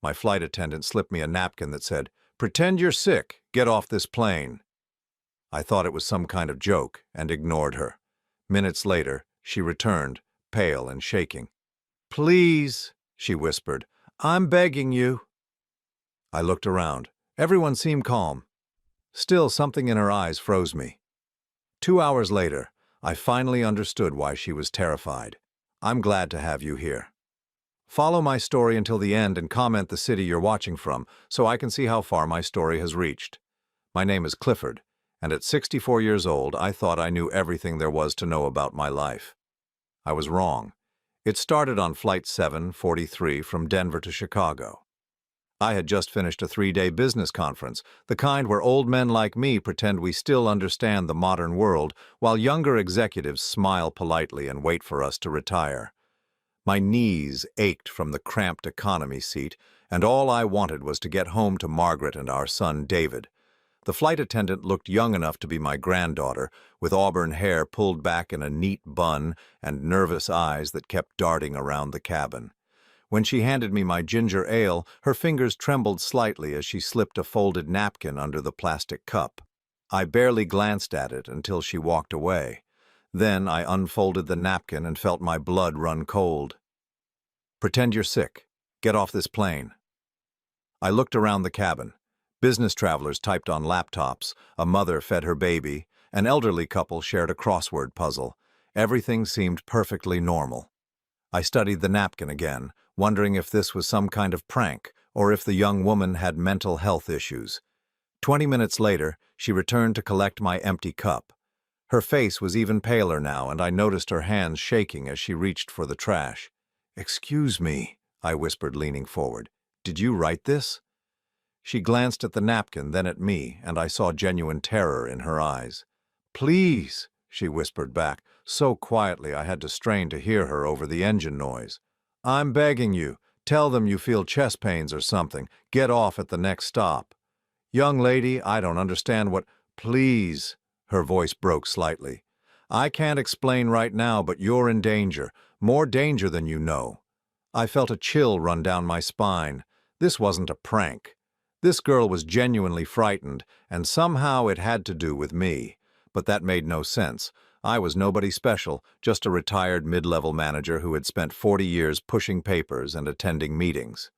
My flight attendant slipped me a napkin that said, "Pretend you're sick. Get off this plane." I thought it was some kind of joke and ignored her. Minutes later, she returned, pale and shaking. "Please," she whispered, "I'm begging you." I looked around. Everyone seemed calm. Still, something in her eyes froze me. 2 hours later, I finally understood why she was terrified. "I'm glad to have you here. Follow my story until the end and comment the city you're watching from so I can see how far my story has reached. My name is Clifford, and at 64 years old, I thought I knew everything there was to know about my life. I was wrong. It started on Flight 743 from Denver to Chicago. I had just finished a 3-day business conference, the kind where old men like me pretend we still understand the modern world, while younger executives smile politely and wait for us to retire. My knees ached from the cramped economy seat, and all I wanted was to get home to Margaret and our son David. The flight attendant looked young enough to be my granddaughter, with auburn hair pulled back in a neat bun and nervous eyes that kept darting around the cabin. When she handed me my ginger ale, her fingers trembled slightly as she slipped a folded napkin under the plastic cup. I barely glanced at it until she walked away. Then I unfolded the napkin and felt my blood run cold. "Pretend you're sick. Get off this plane." I looked around the cabin. Business travelers typed on laptops, a mother fed her baby, an elderly couple shared a crossword puzzle. Everything seemed perfectly normal. I studied the napkin again, wondering if this was some kind of prank or if the young woman had mental health issues. 20 minutes later, she returned to collect my empty cup. Her face was even paler now, and I noticed her hands shaking as she reached for the trash. "Excuse me," I whispered, leaning forward. "Did you write this?" She glanced at the napkin, then at me, and I saw genuine terror in her eyes. "Please," she whispered back, so quietly I had to strain to hear her over the engine noise. "I'm begging you. Tell them you feel chest pains or something. Get off at the next stop." "Young lady, I don't understand what—" "Please." Her voice broke slightly. "I can't explain right now, but you're in danger. More danger than you know." I felt a chill run down my spine. This wasn't a prank. This girl was genuinely frightened, and somehow it had to do with me. But that made no sense. I was nobody special, just a retired mid-level manager who had spent 40 years pushing papers and attending meetings.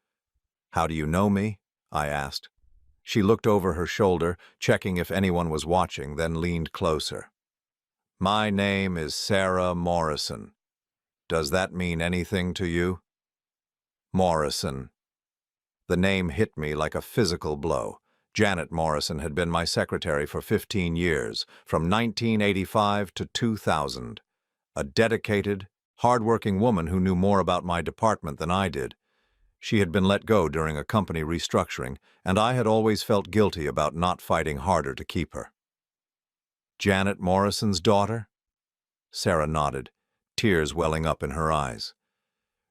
"How do you know me?" I asked. She looked over her shoulder, checking if anyone was watching, then leaned closer. "My name is Sarah Morrison. Does that mean anything to you?" Morrison. The name hit me like a physical blow. Janet Morrison had been my secretary for 15 years, from 1985 to 2000. A dedicated, hard-working woman who knew more about my department than I did. She had been let go during a company restructuring, and I had always felt guilty about not fighting harder to keep her. "Janet Morrison's daughter?" Sarah nodded, tears welling up in her eyes.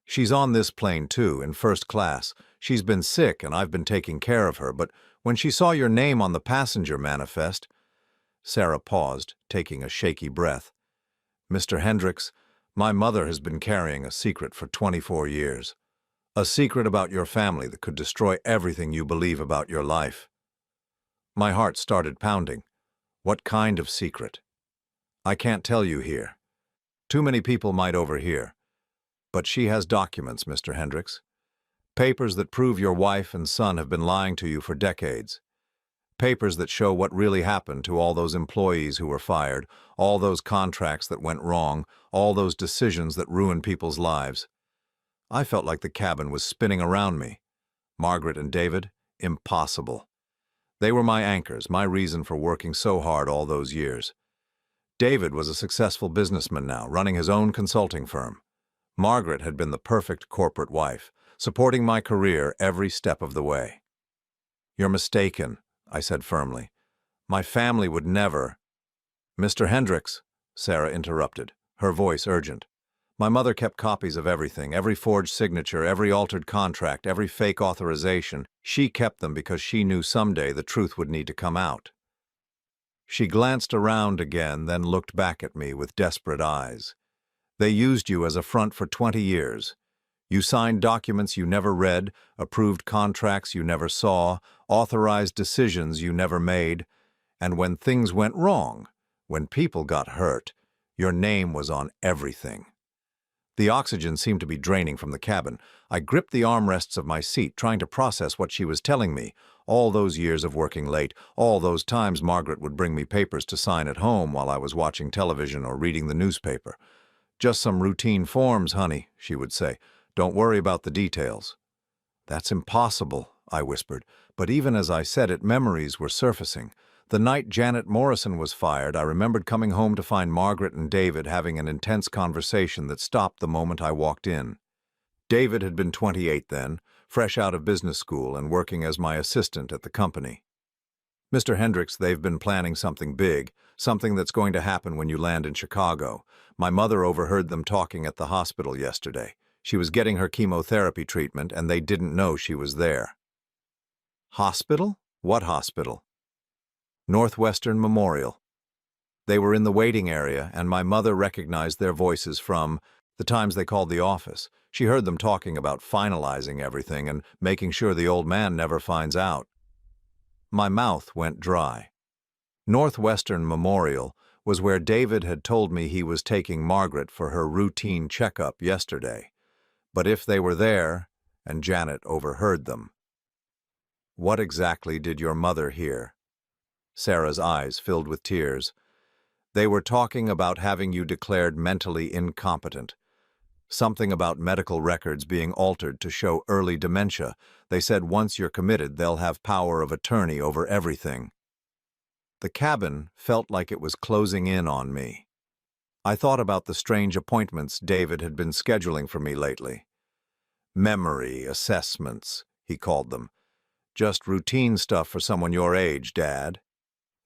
"She's on this plane too, in first class. She's been sick and I've been taking care of her, but when she saw your name on the passenger manifest—" Sarah paused, taking a shaky breath. "Mr. Hendricks, my mother has been carrying a secret for 24 years. A secret about your family that could destroy everything you believe about your life." My heart started pounding. What kind of secret? "I can't tell you here. Too many people might overhear. But she has documents, Mr. Hendricks. Papers that prove your wife and son have been lying to you for decades. Papers that show what really happened to all those employees who were fired, all those contracts that went wrong, all those decisions that ruined people's lives." I felt like the cabin was spinning around me. Margaret and David? Impossible. They were my anchors, my reason for working so hard all those years. David was a successful businessman now, running his own consulting firm. Margaret had been the perfect corporate wife, supporting my career every step of the way. "You're mistaken," I said firmly. "My family would never—" "Mr. Hendricks," Sarah interrupted, her voice urgent. "My mother kept copies of everything, every forged signature, every altered contract, every fake authorization. She kept them because she knew someday the truth would need to come out." She glanced around again, then looked back at me with desperate eyes. "They used you as a front for 20 years. You signed documents you never read, approved contracts you never saw, authorized decisions you never made, and when things went wrong, when people got hurt, your name was on everything. The oxygen seemed to be draining from the cabin. I gripped the armrests of my seat, trying to process what she was telling me. All those years of working late, all those times Margaret would bring me papers to sign at home while I was watching television or reading the newspaper. "Just some routine forms, honey," she would say. "Don't worry about the details." "That's impossible," I whispered, but even as I said it, memories were surfacing. The night Janet Morrison was fired, I remembered coming home to find Margaret and David having an intense conversation that stopped the moment I walked in. David had been 28 then, fresh out of business school and working as my assistant at the company. "Mr. Hendricks, they've been planning something big, something that's going to happen when you land in Chicago. My mother overheard them talking at the hospital yesterday. She was getting her chemotherapy treatment, and they didn't know she was there." "Hospital? What hospital?" "Northwestern Memorial." They were in the waiting area, and my mother recognized their voices from the times they called the office. She heard them talking about finalizing everything and making sure the old man never finds out. My mouth went dry. Northwestern Memorial was where David had told me he was taking Margaret for her routine checkup yesterday. But if they were there, and Janet overheard them. "What exactly did your mother hear?" Sarah's eyes filled with tears. "They were talking about having you declared mentally incompetent. Something about medical records being altered to show early dementia. They said once you're committed, they'll have power of attorney over everything." The cabin felt like it was closing in on me. I thought about the strange appointments David had been scheduling for me lately. Memory assessments, he called them. "Just routine stuff for someone your age, Dad.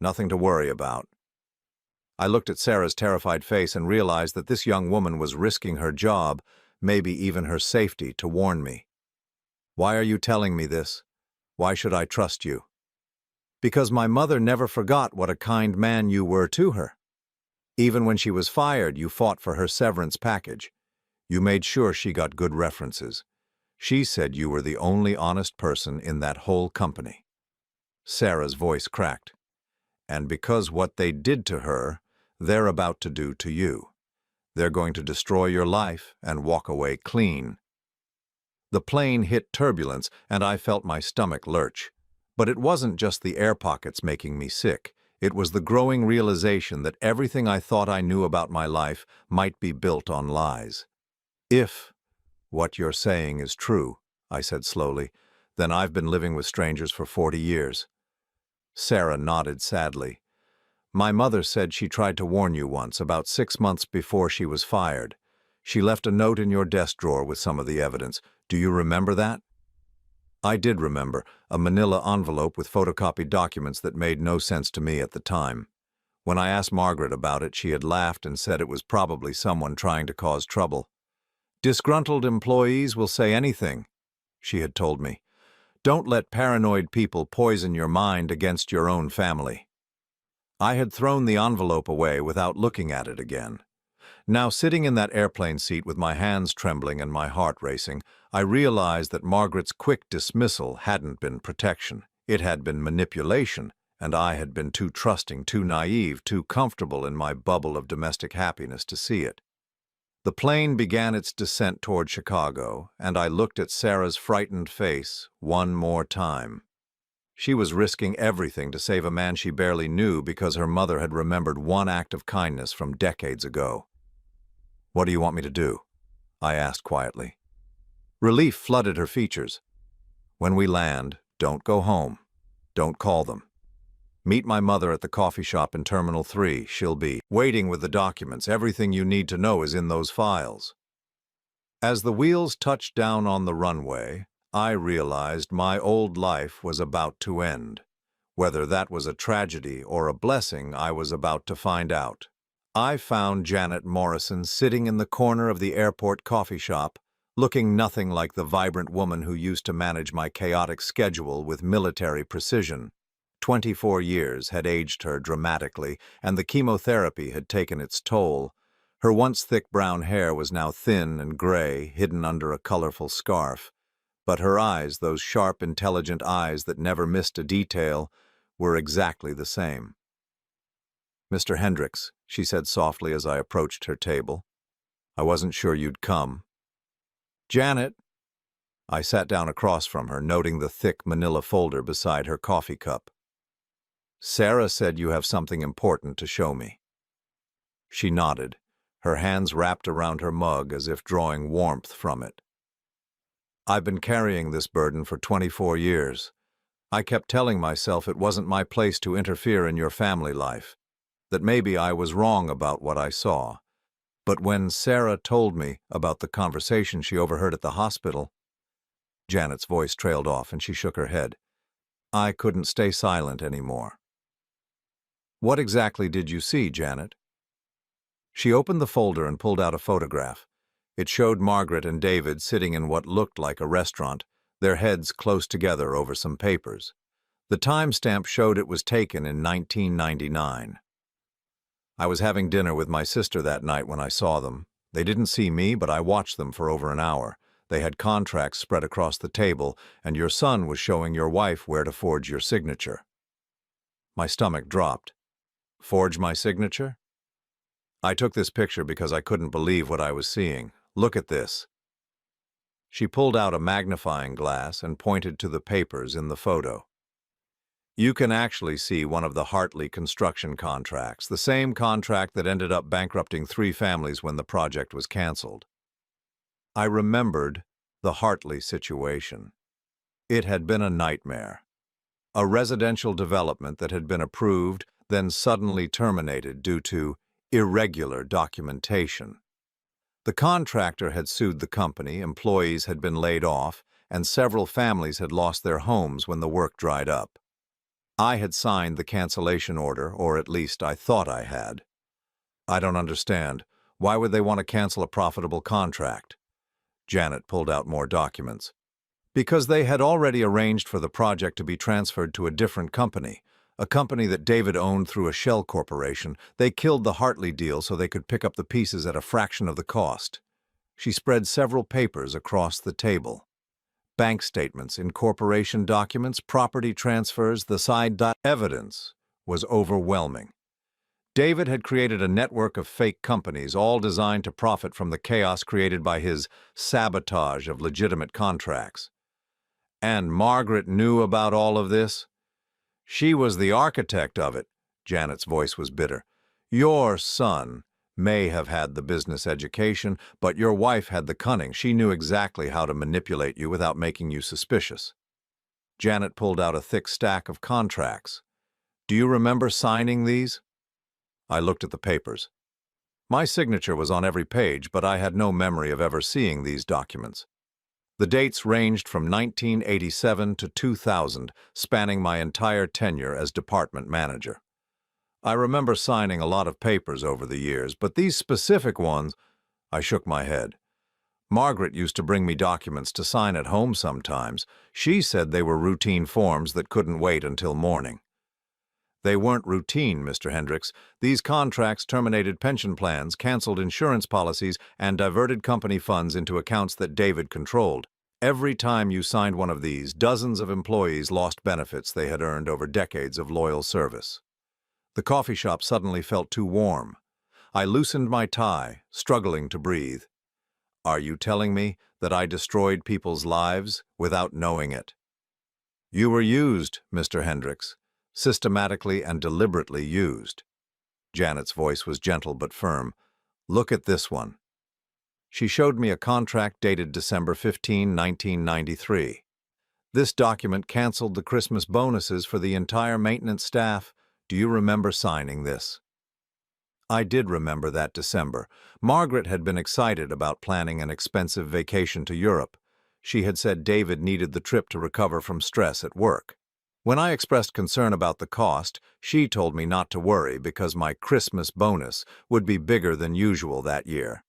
Nothing to worry about." I looked at Sarah's terrified face and realized that this young woman was risking her job, maybe even her safety, to warn me. "Why are you telling me this? Why should I trust you?" "Because my mother never forgot what a kind man you were to her. Even when she was fired, you fought for her severance package. You made sure she got good references. She said you were the only honest person in that whole company." Sarah's voice cracked. "And because what they did to her, they're about to do to you. They're going to destroy your life and walk away clean." The plane hit turbulence, and I felt my stomach lurch. But it wasn't just the air pockets making me sick. It was the growing realization that everything I thought I knew about my life might be built on lies. "If what you're saying is true," I said slowly, "then I've been living with strangers for 40 years. Sarah nodded sadly. "My mother said she tried to warn you once, about 6 months before she was fired. She left a note in your desk drawer with some of the evidence. Do you remember that?" I did remember, a manila envelope with photocopied documents that made no sense to me at the time. When I asked Margaret about it, she had laughed and said it was probably someone trying to cause trouble. "Disgruntled employees will say anything," she had told me. "Don't let paranoid people poison your mind against your own family." I had thrown the envelope away without looking at it again. Now, sitting in that airplane seat with my hands trembling and my heart racing, I realized that Margaret's quick dismissal hadn't been protection. It had been manipulation, and I had been too trusting, too naive, too comfortable in my bubble of domestic happiness to see it. The plane began its descent toward Chicago, and I looked at Sarah's frightened face one more time. She was risking everything to save a man she barely knew because her mother had remembered one act of kindness from decades ago. "What do you want me to do?" I asked quietly. Relief flooded her features. "When we land, don't go home. Don't call them. Meet my mother at the coffee shop in Terminal 3. She'll be waiting with the documents. Everything you need to know is in those files." As the wheels touched down on the runway, I realized my old life was about to end. Whether that was a tragedy or a blessing, I was about to find out. I found Janet Morrison sitting in the corner of the airport coffee shop, looking nothing like the vibrant woman who used to manage my chaotic schedule with military precision. 24 years had aged her dramatically, and the chemotherapy had taken its toll. Her once thick brown hair was now thin and gray, hidden under a colorful scarf. But her eyes, those sharp, intelligent eyes that never missed a detail, were exactly the same. "Mr. Hendricks," she said softly as I approached her table. "I wasn't sure you'd come." "Janet." I sat down across from her, noting the thick manila folder beside her coffee cup. "Sarah said you have something important to show me." She nodded, her hands wrapped around her mug as if drawing warmth from it. "I've been carrying this burden for 24 years. I kept telling myself it wasn't my place to interfere in your family life, that maybe I was wrong about what I saw. But when Sarah told me about the conversation she overheard at the hospital," Janet's voice trailed off and she shook her head, "I couldn't stay silent anymore." "What exactly did you see, Janet?" She opened the folder and pulled out a photograph. It showed Margaret and David sitting in what looked like a restaurant, their heads close together over some papers. The timestamp showed it was taken in 1999. I was having dinner with my sister that night when I saw them. They didn't see me, but I watched them for over an hour. They had contracts spread across the table, and your son was showing your wife where to forge your signature. My stomach dropped. "Forge my signature?" "I took this picture because I couldn't believe what I was seeing. Look at this." She pulled out a magnifying glass and pointed to the papers in the photo. "You can actually see one of the Hartley construction contracts, the same contract that ended up bankrupting 3 families when the project was canceled." I remembered the Hartley situation. It had been a nightmare. A residential development that had been approved, then suddenly terminated due to irregular documentation. The contractor had sued the company, employees had been laid off, and several families had lost their homes when the work dried up. I had signed the cancellation order, or at least I thought I had. "I don't understand. Why would they want to cancel a profitable contract?" Janet pulled out more documents. "Because they had already arranged for the project to be transferred to a different company, a company that David owned through a shell corporation. They killed the Hartley deal so they could pick up the pieces at a fraction of the cost." She spread several papers across the table. Bank statements, incorporation documents, property transfers, the side evidence was overwhelming. David had created a network of fake companies, all designed to profit from the chaos created by his sabotage of legitimate contracts. And Margaret knew about all of this? "She was the architect of it." Janet's voice was bitter. "Your son may have had the business education, but your wife had the cunning. She knew exactly how to manipulate you without making you suspicious." Janet pulled out a thick stack of contracts. "Do you remember signing these?" I looked at the papers. My signature was on every page, but I had no memory of ever seeing these documents. The dates ranged from 1987 to 2000, spanning my entire tenure as department manager. I remember signing a lot of papers over the years, but these specific ones, I shook my head. Margaret used to bring me documents to sign at home sometimes. She said they were routine forms that couldn't wait until morning. "They weren't routine, Mr. Hendricks. These contracts terminated pension plans, canceled insurance policies, and diverted company funds into accounts that David controlled. Every time you signed one of these, dozens of employees lost benefits they had earned over decades of loyal service." The coffee shop suddenly felt too warm. I loosened my tie, struggling to breathe. "Are you telling me that I destroyed people's lives without knowing it?" "You were used, Mr. Hendricks. Systematically and deliberately used." Janet's voice was gentle but firm. "Look at this one." She showed me a contract dated December 15, 1993. This document canceled the Christmas bonuses for the entire maintenance staff. Do you remember signing this? I did remember that December. Margaret had been excited about planning an expensive vacation to Europe. She had said David needed the trip to recover from stress at work. When I expressed concern about the cost, she told me not to worry because my Christmas bonus would be bigger than usual that year.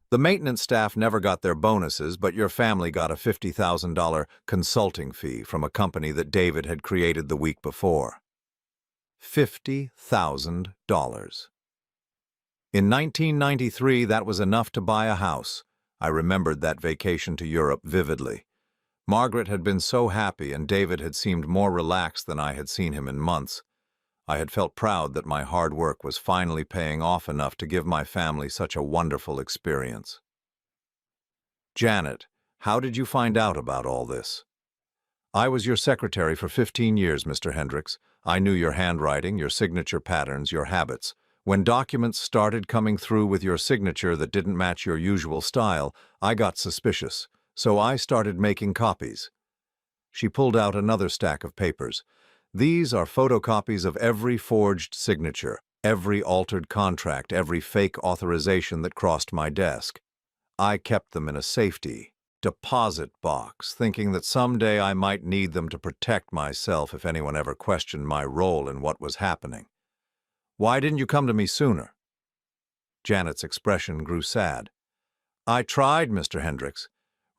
"The maintenance staff never got their bonuses, but your family got a $50,000 consulting fee from a company that David had created the week before." $50,000. In 1993, that was enough to buy a house. I remembered that vacation to Europe vividly. Margaret had been so happy, and David had seemed more relaxed than I had seen him in months. I had felt proud that my hard work was finally paying off enough to give my family such a wonderful experience. Janet, how did you find out about all this? I was your secretary for 15 years, Mr. Hendricks. I knew your handwriting, your signature patterns, your habits. When documents started coming through with your signature that didn't match your usual style, I got suspicious, so I started making copies. She pulled out another stack of papers. These are photocopies of every forged signature, every altered contract, every fake authorization that crossed my desk. I kept them in a safety deposit box, thinking that someday I might need them to protect myself if anyone ever questioned my role in what was happening. Why didn't you come to me sooner? Janet's expression grew sad. I tried, Mr. Hendricks.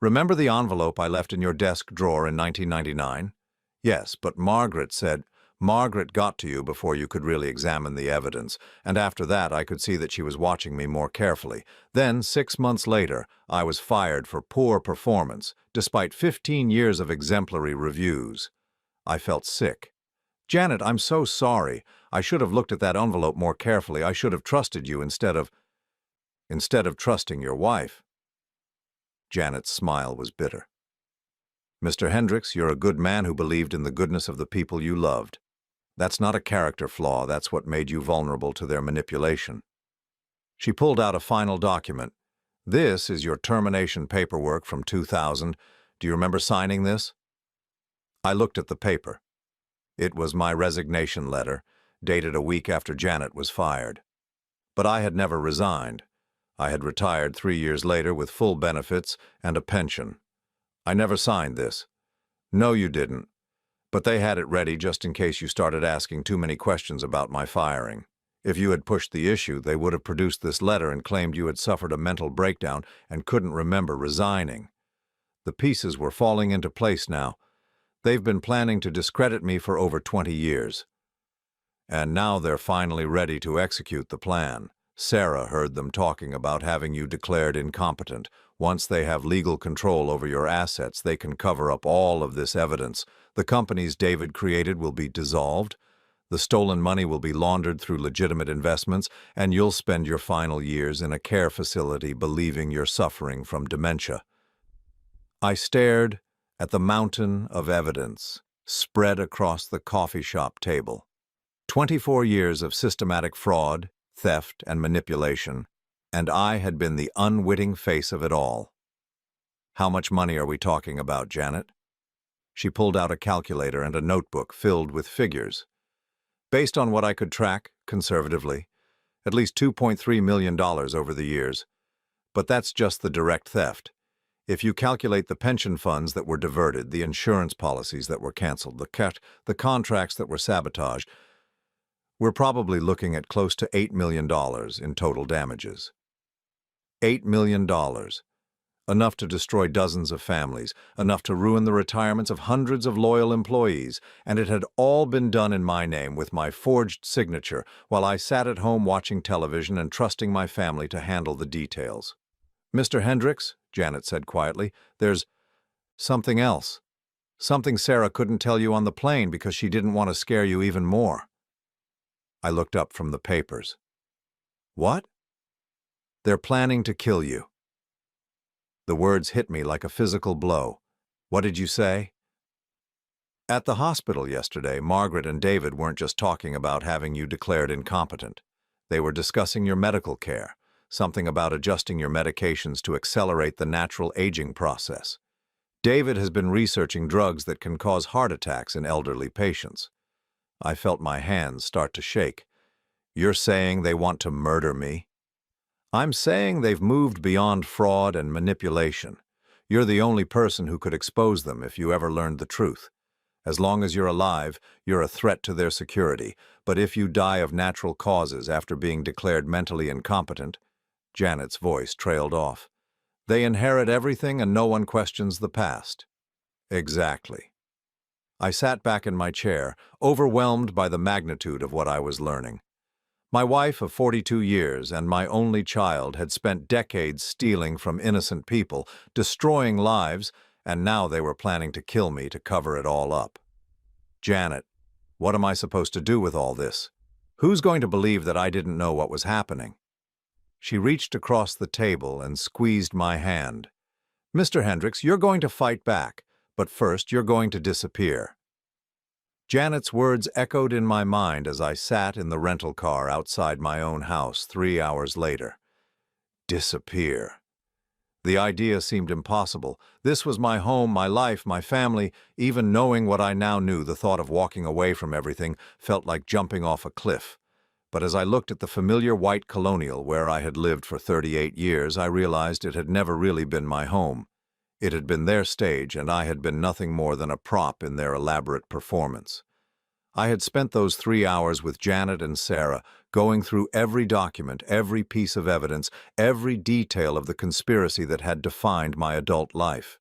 Remember the envelope I left in your desk drawer in 1999? Yes, but Margaret got to you before you could really examine the evidence, and after that I could see that she was watching me more carefully. Then, 6 months later, I was fired for poor performance, despite 15 years of exemplary reviews. I felt sick. Janet, I'm so sorry. I should have looked at that envelope more carefully. I should have trusted you instead of trusting your wife. Janet's smile was bitter. Mr. Hendricks, you're a good man who believed in the goodness of the people you loved. That's not a character flaw, that's what made you vulnerable to their manipulation. She pulled out a final document. This is your termination paperwork from 2000. Do you remember signing this? I looked at the paper. It was my resignation letter, dated a week after Janet was fired. But I had never resigned. I had retired 3 years later with full benefits and a pension. I never signed this. No, you didn't. But they had it ready just in case you started asking too many questions about my firing. If you had pushed the issue, they would have produced this letter and claimed you had suffered a mental breakdown and couldn't remember resigning. The pieces were falling into place now. They've been planning to discredit me for over 20 years. And now they're finally ready to execute the plan. Sarah heard them talking about having you declared incompetent. Once they have legal control over your assets, they can cover up all of this evidence. The companies David created will be dissolved. The stolen money will be laundered through legitimate investments, and you'll spend your final years in a care facility believing you're suffering from dementia. I stared at the mountain of evidence spread across the coffee shop table. 24 years of systematic fraud, theft, and manipulation, and I had been the unwitting face of it all. How much money are we talking about, Janet? She pulled out a calculator and a notebook filled with figures. Based on what I could track, conservatively, at least $2.3 million over the years. But that's just the direct theft. If you calculate the pension funds that were diverted, the insurance policies that were canceled, the contracts that were sabotaged, we're probably looking at close to $8 million in total damages. $8 million. Enough to destroy dozens of families, enough to ruin the retirements of hundreds of loyal employees, and it had all been done in my name with my forged signature while I sat at home watching television and trusting my family to handle the details. Mr. Hendricks, Janet said quietly, there's something else. Something Sarah couldn't tell you on the plane because she didn't want to scare you even more. I looked up from the papers. What? They're planning to kill you. The words hit me like a physical blow. What did you say? At the hospital yesterday, Margaret and David weren't just talking about having you declared incompetent. They were discussing your medical care, something about adjusting your medications to accelerate the natural aging process. David has been researching drugs that can cause heart attacks in elderly patients. I felt my hands start to shake. You're saying they want to murder me? I'm saying they've moved beyond fraud and manipulation. You're the only person who could expose them if you ever learned the truth. As long as you're alive, you're a threat to their security, but if you die of natural causes after being declared mentally incompetent, Janet's voice trailed off. They inherit everything and no one questions the past. Exactly. I sat back in my chair, overwhelmed by the magnitude of what I was learning. My wife of 42 years and my only child had spent decades stealing from innocent people, destroying lives, and now they were planning to kill me to cover it all up. Janet, what am I supposed to do with all this? Who's going to believe that I didn't know what was happening? She reached across the table and squeezed my hand. Mr. Hendricks, you're going to fight back, but first you're going to disappear. Janet's words echoed in my mind as I sat in the rental car outside my own house 3 hours later. Disappear. The idea seemed impossible. This was my home, my life, my family. Even knowing what I now knew, the thought of walking away from everything felt like jumping off a cliff. But as I looked at the familiar white colonial where I had lived for 38 years, I realized it had never really been my home. It had been their stage, and I had been nothing more than a prop in their elaborate performance. I had spent those 3 hours with Janet and Sarah, going through every document, every piece of evidence, every detail of the conspiracy that had defined my adult life.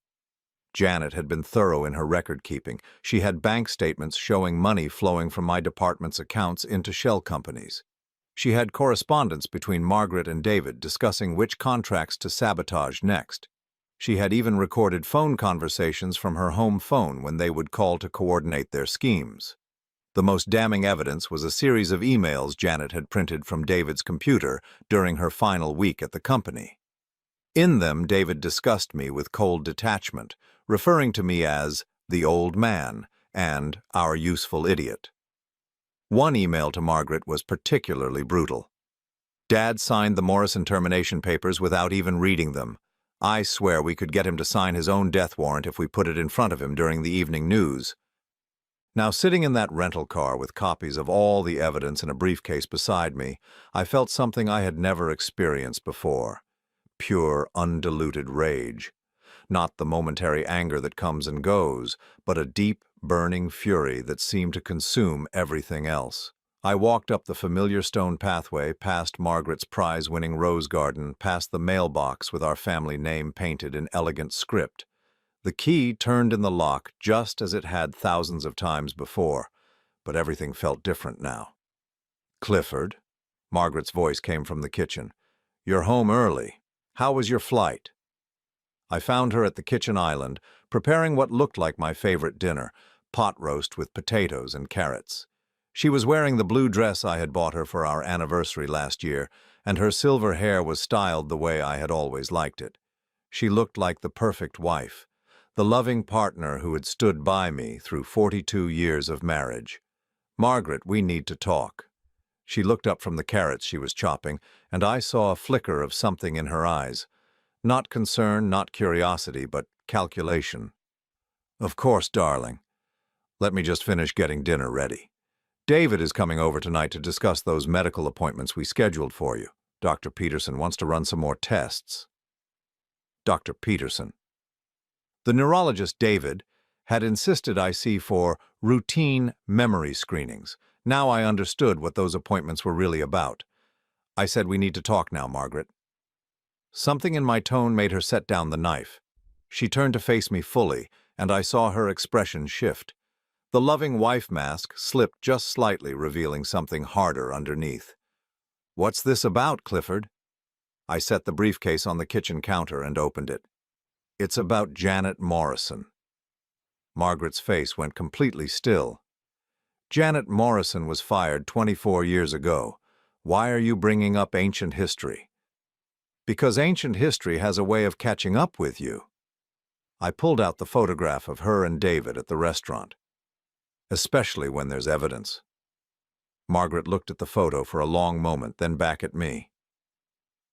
Janet had been thorough in her record-keeping. She had bank statements showing money flowing from my department's accounts into shell companies. She had correspondence between Margaret and David discussing which contracts to sabotage next. She had even recorded phone conversations from her home phone when they would call to coordinate their schemes. The most damning evidence was a series of emails Janet had printed from David's computer during her final week at the company. In them, David discussed me with cold detachment, referring to me as the old man and our useful idiot. One email to Margaret was particularly brutal. Dad signed the Morrison termination papers without even reading them. I swear we could get him to sign his own death warrant if we put it in front of him during the evening news. Now, sitting in that rental car with copies of all the evidence in a briefcase beside me, I felt something I had never experienced before. Pure, undiluted rage. Not the momentary anger that comes and goes, but a deep, burning fury that seemed to consume everything else. I walked up the familiar stone pathway, past Margaret's prize-winning rose garden, past the mailbox with our family name painted in elegant script. The key turned in the lock just as it had thousands of times before, but everything felt different now. "Clifford," Margaret's voice came from the kitchen. "You're home early. How was your flight?" I found her at the kitchen island, preparing what looked like my favorite dinner, pot roast with potatoes and carrots. She was wearing the blue dress I had bought her for our anniversary last year, and her silver hair was styled the way I had always liked it. She looked like the perfect wife, the loving partner who had stood by me through 42 years of marriage. "Margaret, we need to talk." She looked up from the carrots she was chopping, and I saw a flicker of something in her eyes. Not concern, not curiosity, but calculation. "Of course, darling. Let me just finish getting dinner ready. David is coming over tonight to discuss those medical appointments we scheduled for you. Dr. Peterson wants to run some more tests." Dr. Peterson. The neurologist, David, had insisted I see for routine memory screenings. Now I understood what those appointments were really about. I said, "We need to talk now, Margaret." Something in my tone made her set down the knife. She turned to face me fully, and I saw her expression shift. The loving wife mask slipped just slightly, revealing something harder underneath. "What's this about, Clifford?" I set the briefcase on the kitchen counter and opened it. "It's about Janet Morrison." Margaret's face went completely still. "Janet Morrison was fired 24 years ago. Why are you bringing up ancient history?" "Because ancient history has a way of catching up with you." I pulled out the photograph of her and David at the restaurant. "Especially when there's evidence." Margaret looked at the photo for a long moment, then back at me.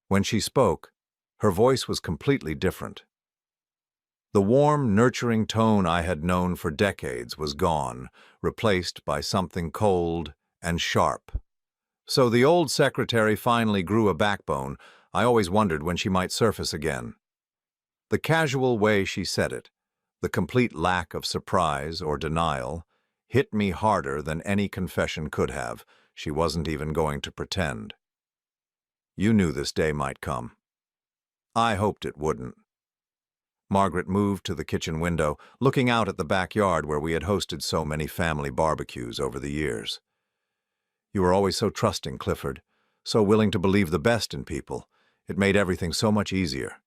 When she spoke, her voice was completely different. The warm, nurturing tone I had known for decades was gone, replaced by something cold and sharp. So the old secretary finally grew a backbone. I always wondered when she might surface again. The casual way she said it, the complete lack of surprise or denial, hit me harder than any confession could have. She wasn't even going to pretend. "You knew this day might come." I hoped it wouldn't. Margaret moved to the kitchen window, looking out at the backyard where we had hosted so many family barbecues over the years. "You were always so trusting, Clifford. so willing to believe the best in people. It made everything so much easier.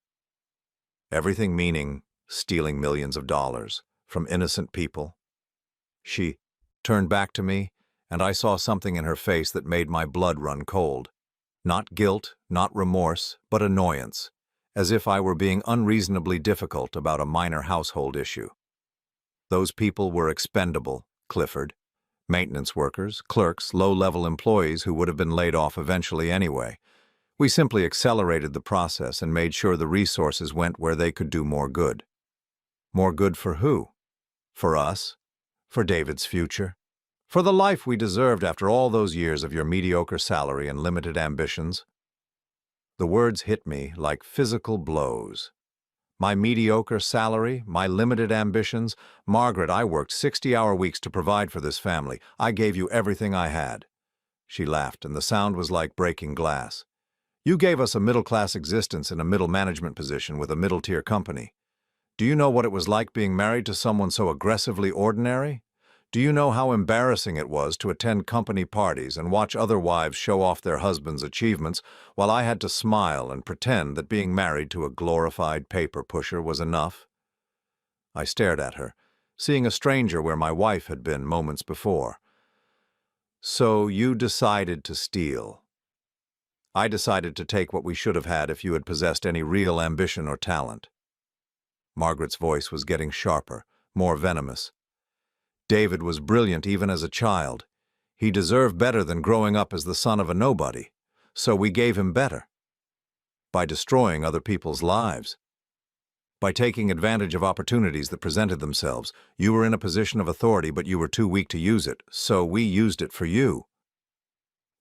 Everything meaning stealing millions of dollars from innocent people. She turned back to me, and I saw something in her face that made my blood run cold. Not guilt, not remorse, but annoyance, as if I were being unreasonably difficult about a minor household issue. Those people were expendable, Clifford. Maintenance workers, clerks, low-level employees who would have been laid off eventually anyway. We simply accelerated the process and made sure the resources went where they could do more good. More good for who? For us? For David's future? For the life we deserved after all those years of your mediocre salary and limited ambitions? The words hit me like physical blows. My mediocre salary, my limited ambitions. Margaret, I worked 60-hour weeks to provide for this family. I gave you everything I had. She laughed, and the sound was like breaking glass. You gave us a middle-class existence in a middle management position with a middle-tier company. Do you know what it was like being married to someone so aggressively ordinary? Do you know how embarrassing it was to attend company parties and watch other wives show off their husbands' achievements while I had to smile and pretend that being married to a glorified paper pusher was enough? I stared at her, seeing a stranger where my wife had been moments before. So you decided to steal. I decided to take what we should have had if you had possessed any real ambition or talent. Margaret's voice was getting sharper, more venomous. David was brilliant even as a child. He deserved better than growing up as the son of a nobody, so we gave him better. By destroying other people's lives. By taking advantage of opportunities that presented themselves. You were in a position of authority, but you were too weak to use it, so we used it for you.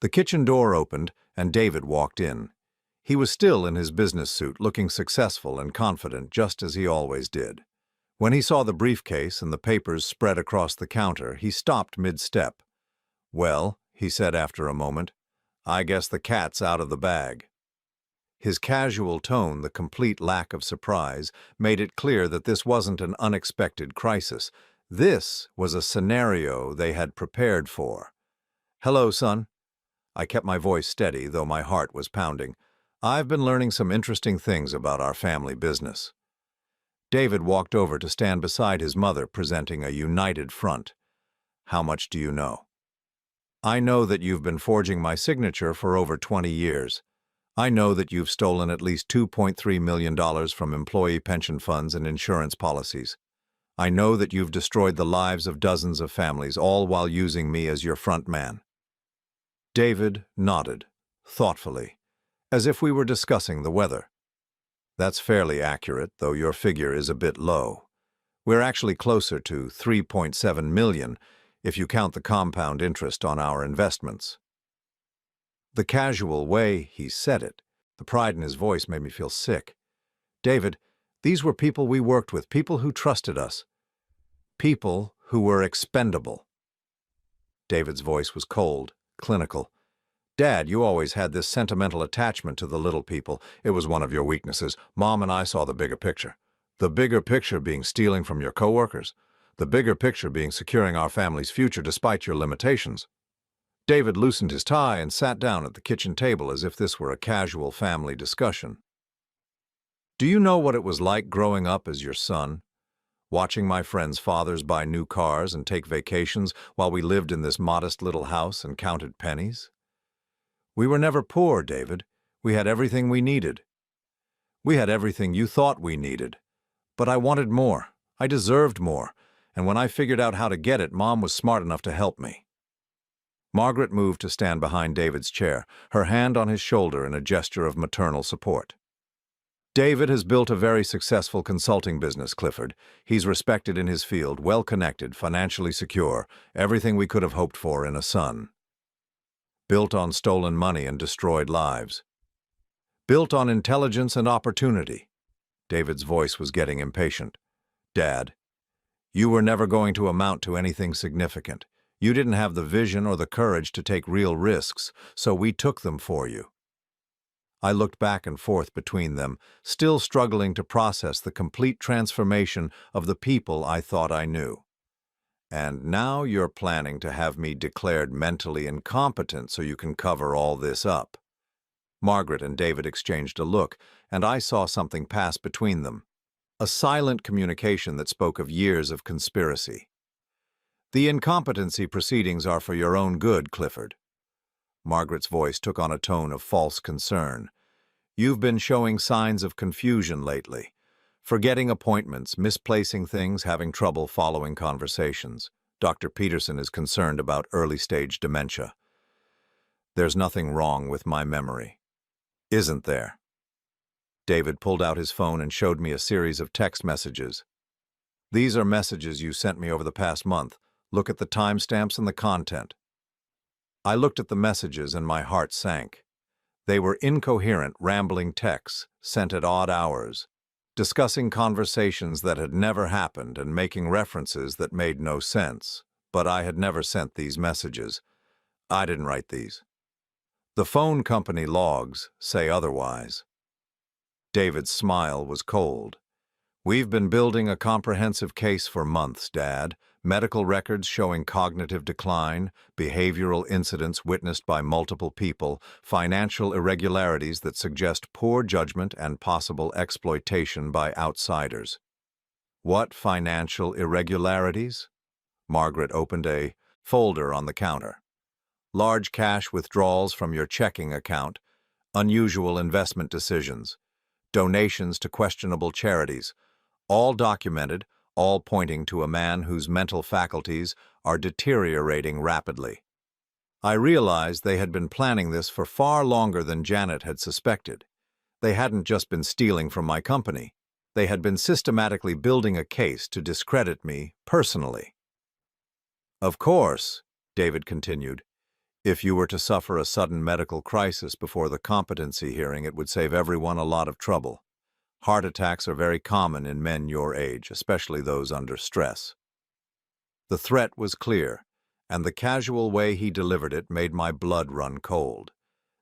The kitchen door opened, and David walked in. He was still in his business suit, looking successful and confident, just as he always did. When he saw the briefcase and the papers spread across the counter, he stopped mid-step. "Well," he said after a moment, "I guess the cat's out of the bag." His casual tone, the complete lack of surprise, made it clear that this wasn't an unexpected crisis. This was a scenario they had prepared for. "Hello, son." I kept my voice steady, though my heart was pounding. "I've been learning some interesting things about our family business." David walked over to stand beside his mother, presenting a united front. "How much do you know?" "I know that you've been forging my signature for over 20 years. I know that you've stolen at least $2.3 million from employee pension funds and insurance policies. I know that you've destroyed the lives of dozens of families, all while using me as your front man." David nodded, thoughtfully, as if we were discussing the weather. "That's fairly accurate, though your figure is a bit low. We're actually closer to 3.7 million if you count the compound interest on our investments." The casual way he said it, the pride in his voice, made me feel sick. "David, these were people we worked with, people who trusted us. People who were expendable." David's voice was cold, clinical. "Dad, you always had this sentimental attachment to the little people. It was one of your weaknesses. Mom and I saw the bigger picture. The bigger picture being stealing from your coworkers. The bigger picture being securing our family's future despite your limitations." David loosened his tie and sat down at the kitchen table as if this were a casual family discussion. "Do you know what it was like growing up as your son? Watching my friends' fathers buy new cars and take vacations while we lived in this modest little house and counted pennies? We were never poor, David. We had everything we needed. We had everything you thought we needed. But I wanted more. I deserved more. And when I figured out how to get it, Mom was smart enough to help me." Margaret moved to stand behind David's chair, her hand on his shoulder in a gesture of maternal support. "David has built a very successful consulting business, Clifford. He's respected in his field, well-connected, financially secure, everything we could have hoped for in a son. Built on stolen money and destroyed lives. Built on intelligence and opportunity." David's voice was getting impatient. "Dad, you were never going to amount to anything significant. You didn't have the vision or the courage to take real risks, so we took them for you." I looked back and forth between them, still struggling to process the complete transformation of the people I thought I knew. "And now you're planning to have me declared mentally incompetent so you can cover all this up." Margaret and David exchanged a look, and I saw something pass between them. A silent communication that spoke of years of conspiracy. "The incompetency proceedings are for your own good, Clifford." Margaret's voice took on a tone of false concern. "You've been showing signs of confusion lately. Forgetting appointments, misplacing things, having trouble following conversations. Dr. Peterson is concerned about early-stage dementia." "There's nothing wrong with my memory." "Isn't there?" David pulled out his phone and showed me a series of text messages. "These are messages you sent me over the past month. Look at the timestamps and the content." I looked at the messages and my heart sank. They were incoherent, rambling texts, sent at odd hours, discussing conversations that had never happened and making references that made no sense. But I had never sent these messages. I didn't write these. The phone company logs say otherwise. David's smile was cold. "We've been building a comprehensive case for months, Dad. Medical records showing cognitive decline, behavioral incidents witnessed by multiple people, financial irregularities that suggest poor judgment and possible exploitation by outsiders." "What financial irregularities?" Margaret opened a folder on the counter. "Large cash withdrawals from your checking account, unusual investment decisions, donations to questionable charities, all documented, all pointing to a man whose mental faculties are deteriorating rapidly." I realized they had been planning this for far longer than Janet had suspected. They hadn't just been stealing from my company. They had been systematically building a case to discredit me personally. "Of course," David continued, "if you were to suffer a sudden medical crisis before the competency hearing, it would save everyone a lot of trouble. Heart attacks are very common in men your age, especially those under stress." The threat was clear, and the casual way he delivered it made my blood run cold.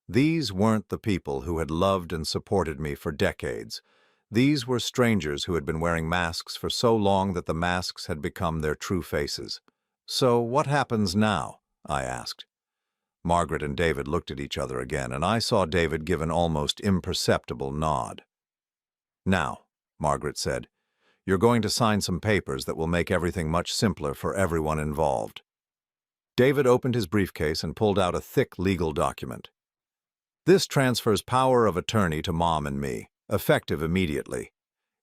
These weren't the people who had loved and supported me for decades. These were strangers who had been wearing masks for so long that the masks had become their true faces. "So what happens now?" I asked. Margaret and David looked at each other again, and I saw David give an almost imperceptible nod. "Now," Margaret said, "you're going to sign some papers that will make everything much simpler for everyone involved." David opened his briefcase and pulled out a thick legal document. "This transfers power of attorney to Mom and me, effective immediately.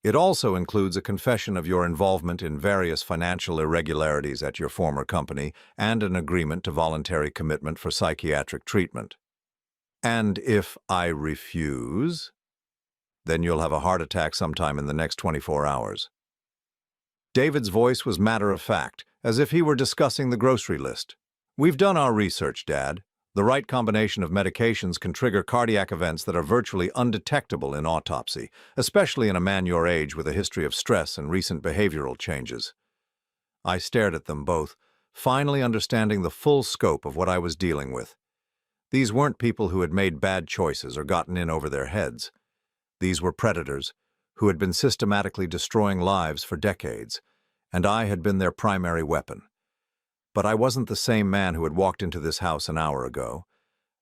It also includes a confession of your involvement in various financial irregularities at your former company and an agreement to voluntary commitment for psychiatric treatment." "And if I refuse?" "Then you'll have a heart attack sometime in the next 24 hours. David's voice was matter-of-fact, as if he were discussing the grocery list. "We've done our research, Dad. The right combination of medications can trigger cardiac events that are virtually undetectable in autopsy, especially in a man your age with a history of stress and recent behavioral changes." I stared at them both, finally understanding the full scope of what I was dealing with. These weren't people who had made bad choices or gotten in over their heads. These were predators who had been systematically destroying lives for decades, and I had been their primary weapon. But I wasn't the same man who had walked into this house an hour ago.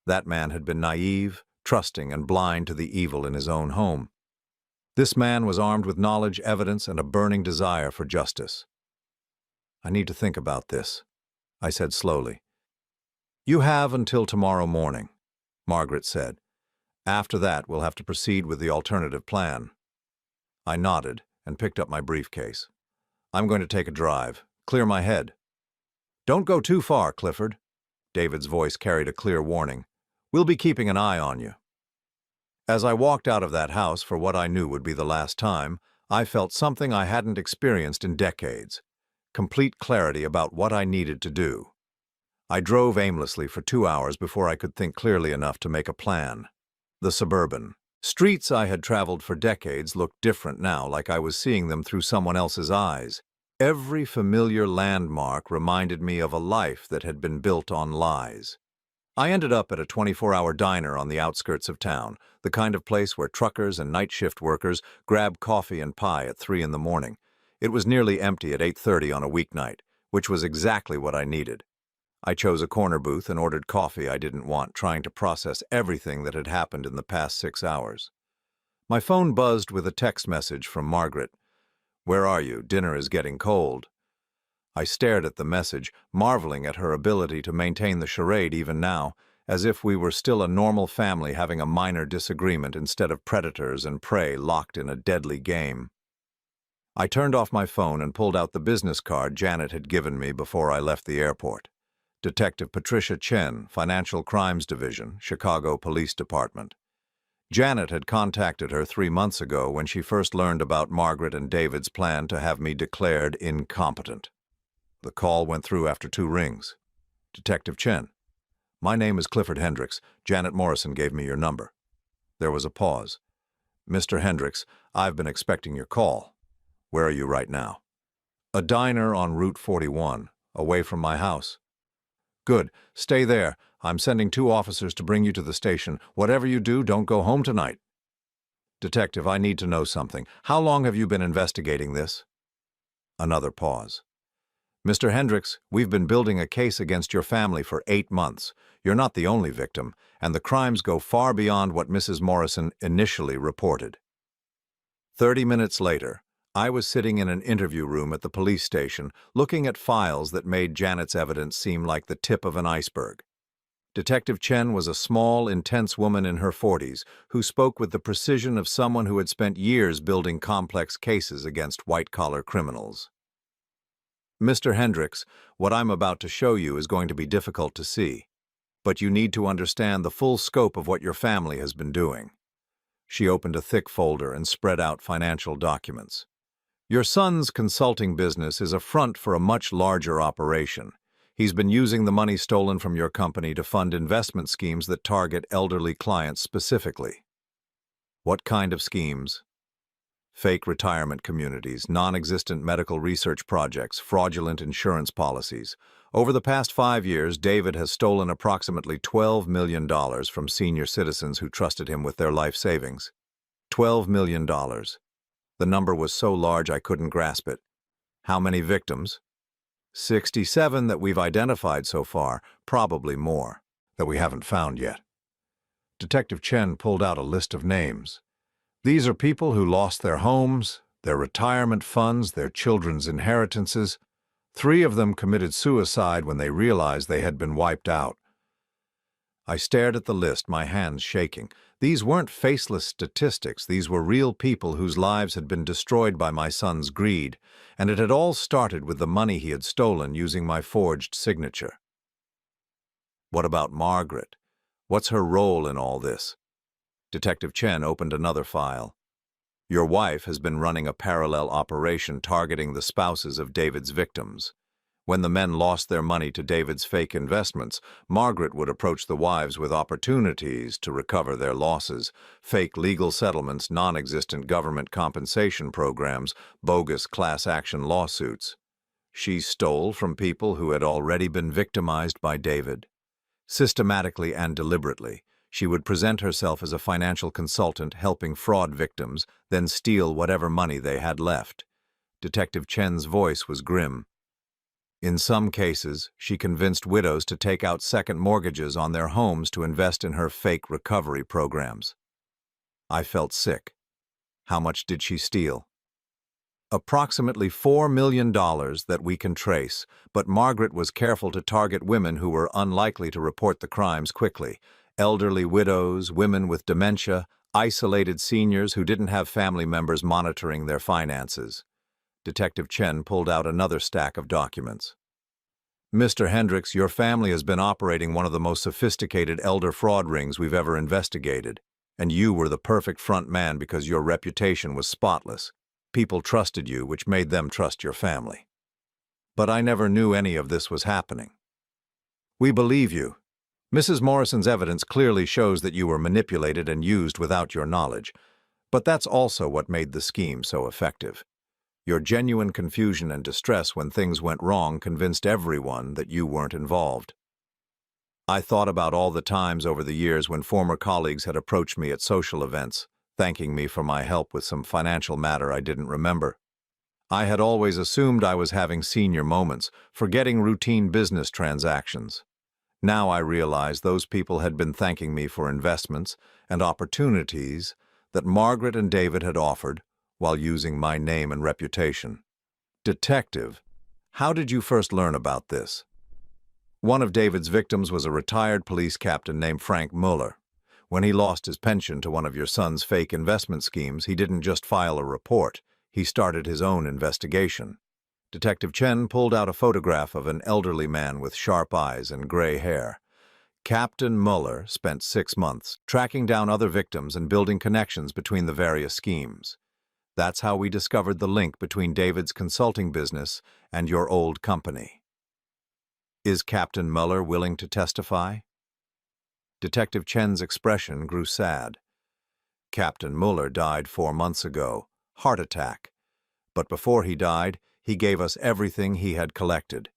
That man had been naive, trusting, and blind to the evil in his own home. This man was armed with knowledge, evidence, and a burning desire for justice. "I need to think about this," I said slowly. "You have until tomorrow morning," Margaret said. "After that, we'll have to proceed with the alternative plan." I nodded and picked up my briefcase. "I'm going to take a drive, clear my head." "Don't go too far, Clifford." David's voice carried a clear warning. "We'll be keeping an eye on you." As I walked out of that house for what I knew would be the last time, I felt something I hadn't experienced in decades. Complete clarity about what I needed to do. I drove aimlessly for 2 hours before I could think clearly enough to make a plan. The suburban streets I had traveled for decades looked different now, like I was seeing them through someone else's eyes. Every familiar landmark reminded me of a life that had been built on lies. I ended up at a 24-hour diner on the outskirts of town, the kind of place where truckers and night shift workers grab coffee and pie at 3 in the morning. It was nearly empty at 8:30 on a weeknight, which was exactly what I needed. I chose a corner booth and ordered coffee I didn't want, trying to process everything that had happened in the past 6 hours. My phone buzzed with a text message from Margaret. "Where are you? Dinner is getting cold." I stared at the message, marveling at her ability to maintain the charade even now, as if we were still a normal family having a minor disagreement instead of predators and prey locked in a deadly game. I turned off my phone and pulled out the business card Janet had given me before I left the airport. Detective Patricia Chen, Financial Crimes Division, Chicago Police Department. Janet had contacted her 3 months ago when she first learned about Margaret and David's plan to have me declared incompetent. The call went through after 2 rings. "Detective Chen, my name is Clifford Hendricks. Janet Morrison gave me your number." There was a pause. "Mr. Hendricks, I've been expecting your call. Where are you right now?" "A diner on Route 41, away from my house." "Good. Stay there. I'm sending 2 officers to bring you to the station. Whatever you do, don't go home tonight." "Detective, I need to know something. How long have you been investigating this?" Another pause. "Mr. Hendricks, we've been building a case against your family for 8 months. You're not the only victim, and the crimes go far beyond what Mrs. Morrison initially reported." 30 minutes later, I was sitting in an interview room at the police station, looking at files that made Janet's evidence seem like the tip of an iceberg. Detective Chen was a small, intense woman in her 40s who spoke with the precision of someone who had spent years building complex cases against white-collar criminals. "Mr. Hendricks, what I'm about to show you is going to be difficult to see, but you need to understand the full scope of what your family has been doing." She opened a thick folder and spread out financial documents. "Your son's consulting business is a front for a much larger operation. He's been using the money stolen from your company to fund investment schemes that target elderly clients specifically." "What kind of schemes?" "Fake retirement communities, non-existent medical research projects, fraudulent insurance policies. Over the past 5 years, David has stolen approximately $12 million from senior citizens who trusted him with their life savings." $12 million. The number was so large I couldn't grasp it. "How many victims?" 67 that we've identified so far, probably more, that we haven't found yet. Detective Chen pulled out a list of names. "These are people who lost their homes, their retirement funds, their children's inheritances. 3 of them committed suicide when they realized they had been wiped out." I stared at the list, my hands shaking. These weren't faceless statistics. These were real people whose lives had been destroyed by my son's greed, and it had all started with the money he had stolen using my forged signature. "What about Margaret? What's her role in all this?" Detective Chen opened another file. "Your wife has been running a parallel operation targeting the spouses of David's victims. When the men lost their money to David's fake investments, Margaret would approach the wives with opportunities to recover their losses: fake legal settlements, non-existent government compensation programs, bogus class action lawsuits. She stole from people who had already been victimized by David. Systematically and deliberately, she would present herself as a financial consultant helping fraud victims, then steal whatever money they had left." Detective Chen's voice was grim. "In some cases, she convinced widows to take out second mortgages on their homes to invest in her fake recovery programs." I felt sick. "How much did she steal?" "Approximately $4 million that we can trace, but Margaret was careful to target women who were unlikely to report the crimes quickly: elderly widows, women with dementia, isolated seniors who didn't have family members monitoring their finances." Detective Chen pulled out another stack of documents. "Mr. Hendricks, your family has been operating one of the most sophisticated elder fraud rings we've ever investigated, and you were the perfect front man because your reputation was spotless. People trusted you, which made them trust your family. But I never knew any of this was happening." "We believe you. Mrs. Morrison's evidence clearly shows that you were manipulated and used without your knowledge, but that's also what made the scheme so effective. Your genuine confusion and distress when things went wrong convinced everyone that you weren't involved." I thought about all the times over the years when former colleagues had approached me at social events, thanking me for my help with some financial matter I didn't remember. I had always assumed I was having senior moments, forgetting routine business transactions. Now I realized those people had been thanking me for investments and opportunities that Margaret and David had offered while using my name and reputation. Detective, how did you first learn about this? One of David's victims was a retired police captain named Frank Mueller. When he lost his pension to one of your son's fake investment schemes, he didn't just file a report. He started his own investigation. Detective Chen pulled out a photograph of an elderly man with sharp eyes and gray hair. Captain Mueller spent 6 months tracking down other victims and building connections between the various schemes. That's how we discovered the link between David's consulting business and your old company. Is Captain Mueller willing to testify? Detective Chen's expression grew sad. Captain Mueller died 4 months ago, heart attack. But before he died, he gave us everything he had collected.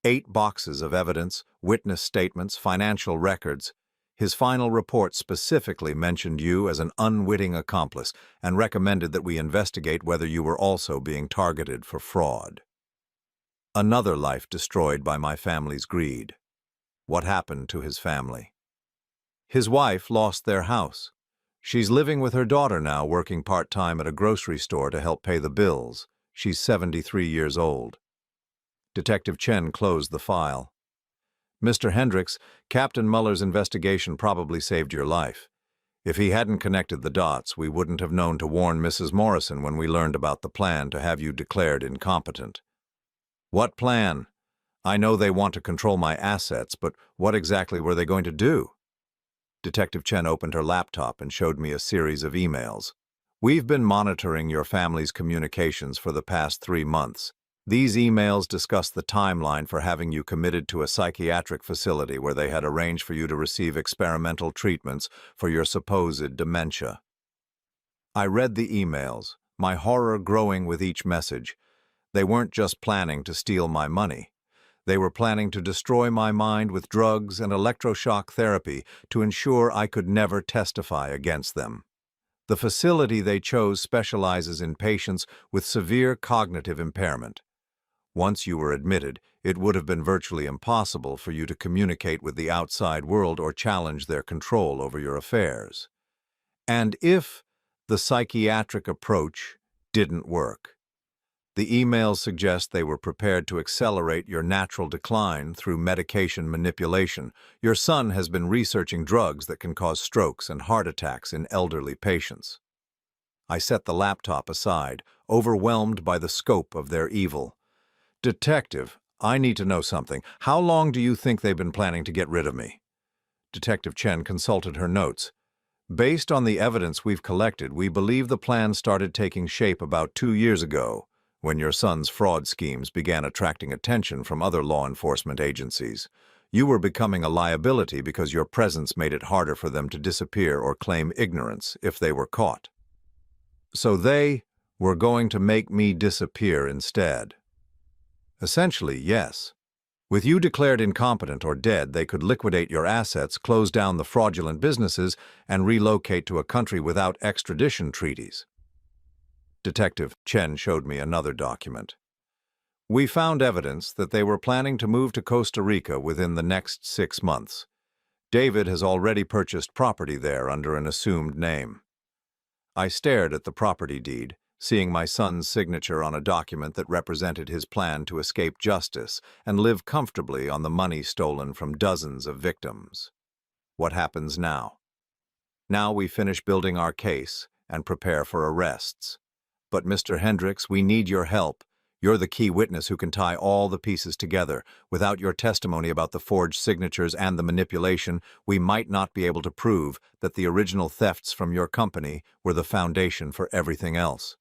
8 boxes of evidence, witness statements, financial records. His final report specifically mentioned you as an unwitting accomplice and recommended that we investigate whether you were also being targeted for fraud. Another life destroyed by my family's greed. What happened to his family? His wife lost their house. She's living with her daughter now, working part-time at a grocery store to help pay the bills. She's 73 years old. Detective Chen closed the file. Mr. Hendricks, Captain Mueller's investigation probably saved your life. If he hadn't connected the dots, we wouldn't have known to warn Mrs. Morrison when we learned about the plan to have you declared incompetent. What plan? I know they want to control my assets, but what exactly were they going to do? Detective Chen opened her laptop and showed me a series of emails. We've been monitoring your family's communications for the past 3 months. These emails discuss the timeline for having you committed to a psychiatric facility where they had arranged for you to receive experimental treatments for your supposed dementia. I read the emails, my horror growing with each message. They weren't just planning to steal my money. They were planning to destroy my mind with drugs and electroshock therapy to ensure I could never testify against them. The facility they chose specializes in patients with severe cognitive impairment. Once you were admitted, it would have been virtually impossible for you to communicate with the outside world or challenge their control over your affairs. And if the psychiatric approach didn't work, the emails suggest they were prepared to accelerate your natural decline through medication manipulation. Your son has been researching drugs that can cause strokes and heart attacks in elderly patients. I set the laptop aside, overwhelmed by the scope of their evil. Detective, I need to know something. How long do you think they've been planning to get rid of me? Detective Chen consulted her notes. Based on the evidence we've collected, we believe the plan started taking shape about 2 years ago, when your son's fraud schemes began attracting attention from other law enforcement agencies. You were becoming a liability because your presence made it harder for them to disappear or claim ignorance if they were caught. So they were going to make me disappear instead. Essentially, yes. With you declared incompetent or dead, they could liquidate your assets, close down the fraudulent businesses, and relocate to a country without extradition treaties. Detective Chen showed me another document. We found evidence that they were planning to move to Costa Rica within the next 6 months. David has already purchased property there under an assumed name. I stared at the property deed, seeing my son's signature on a document that represented his plan to escape justice and live comfortably on the money stolen from dozens of victims. What happens now? Now we finish building our case and prepare for arrests. But Mr. Hendricks, we need your help. You're the key witness who can tie all the pieces together. Without your testimony about the forged signatures and the manipulation, we might not be able to prove that the original thefts from your company were the foundation for everything else.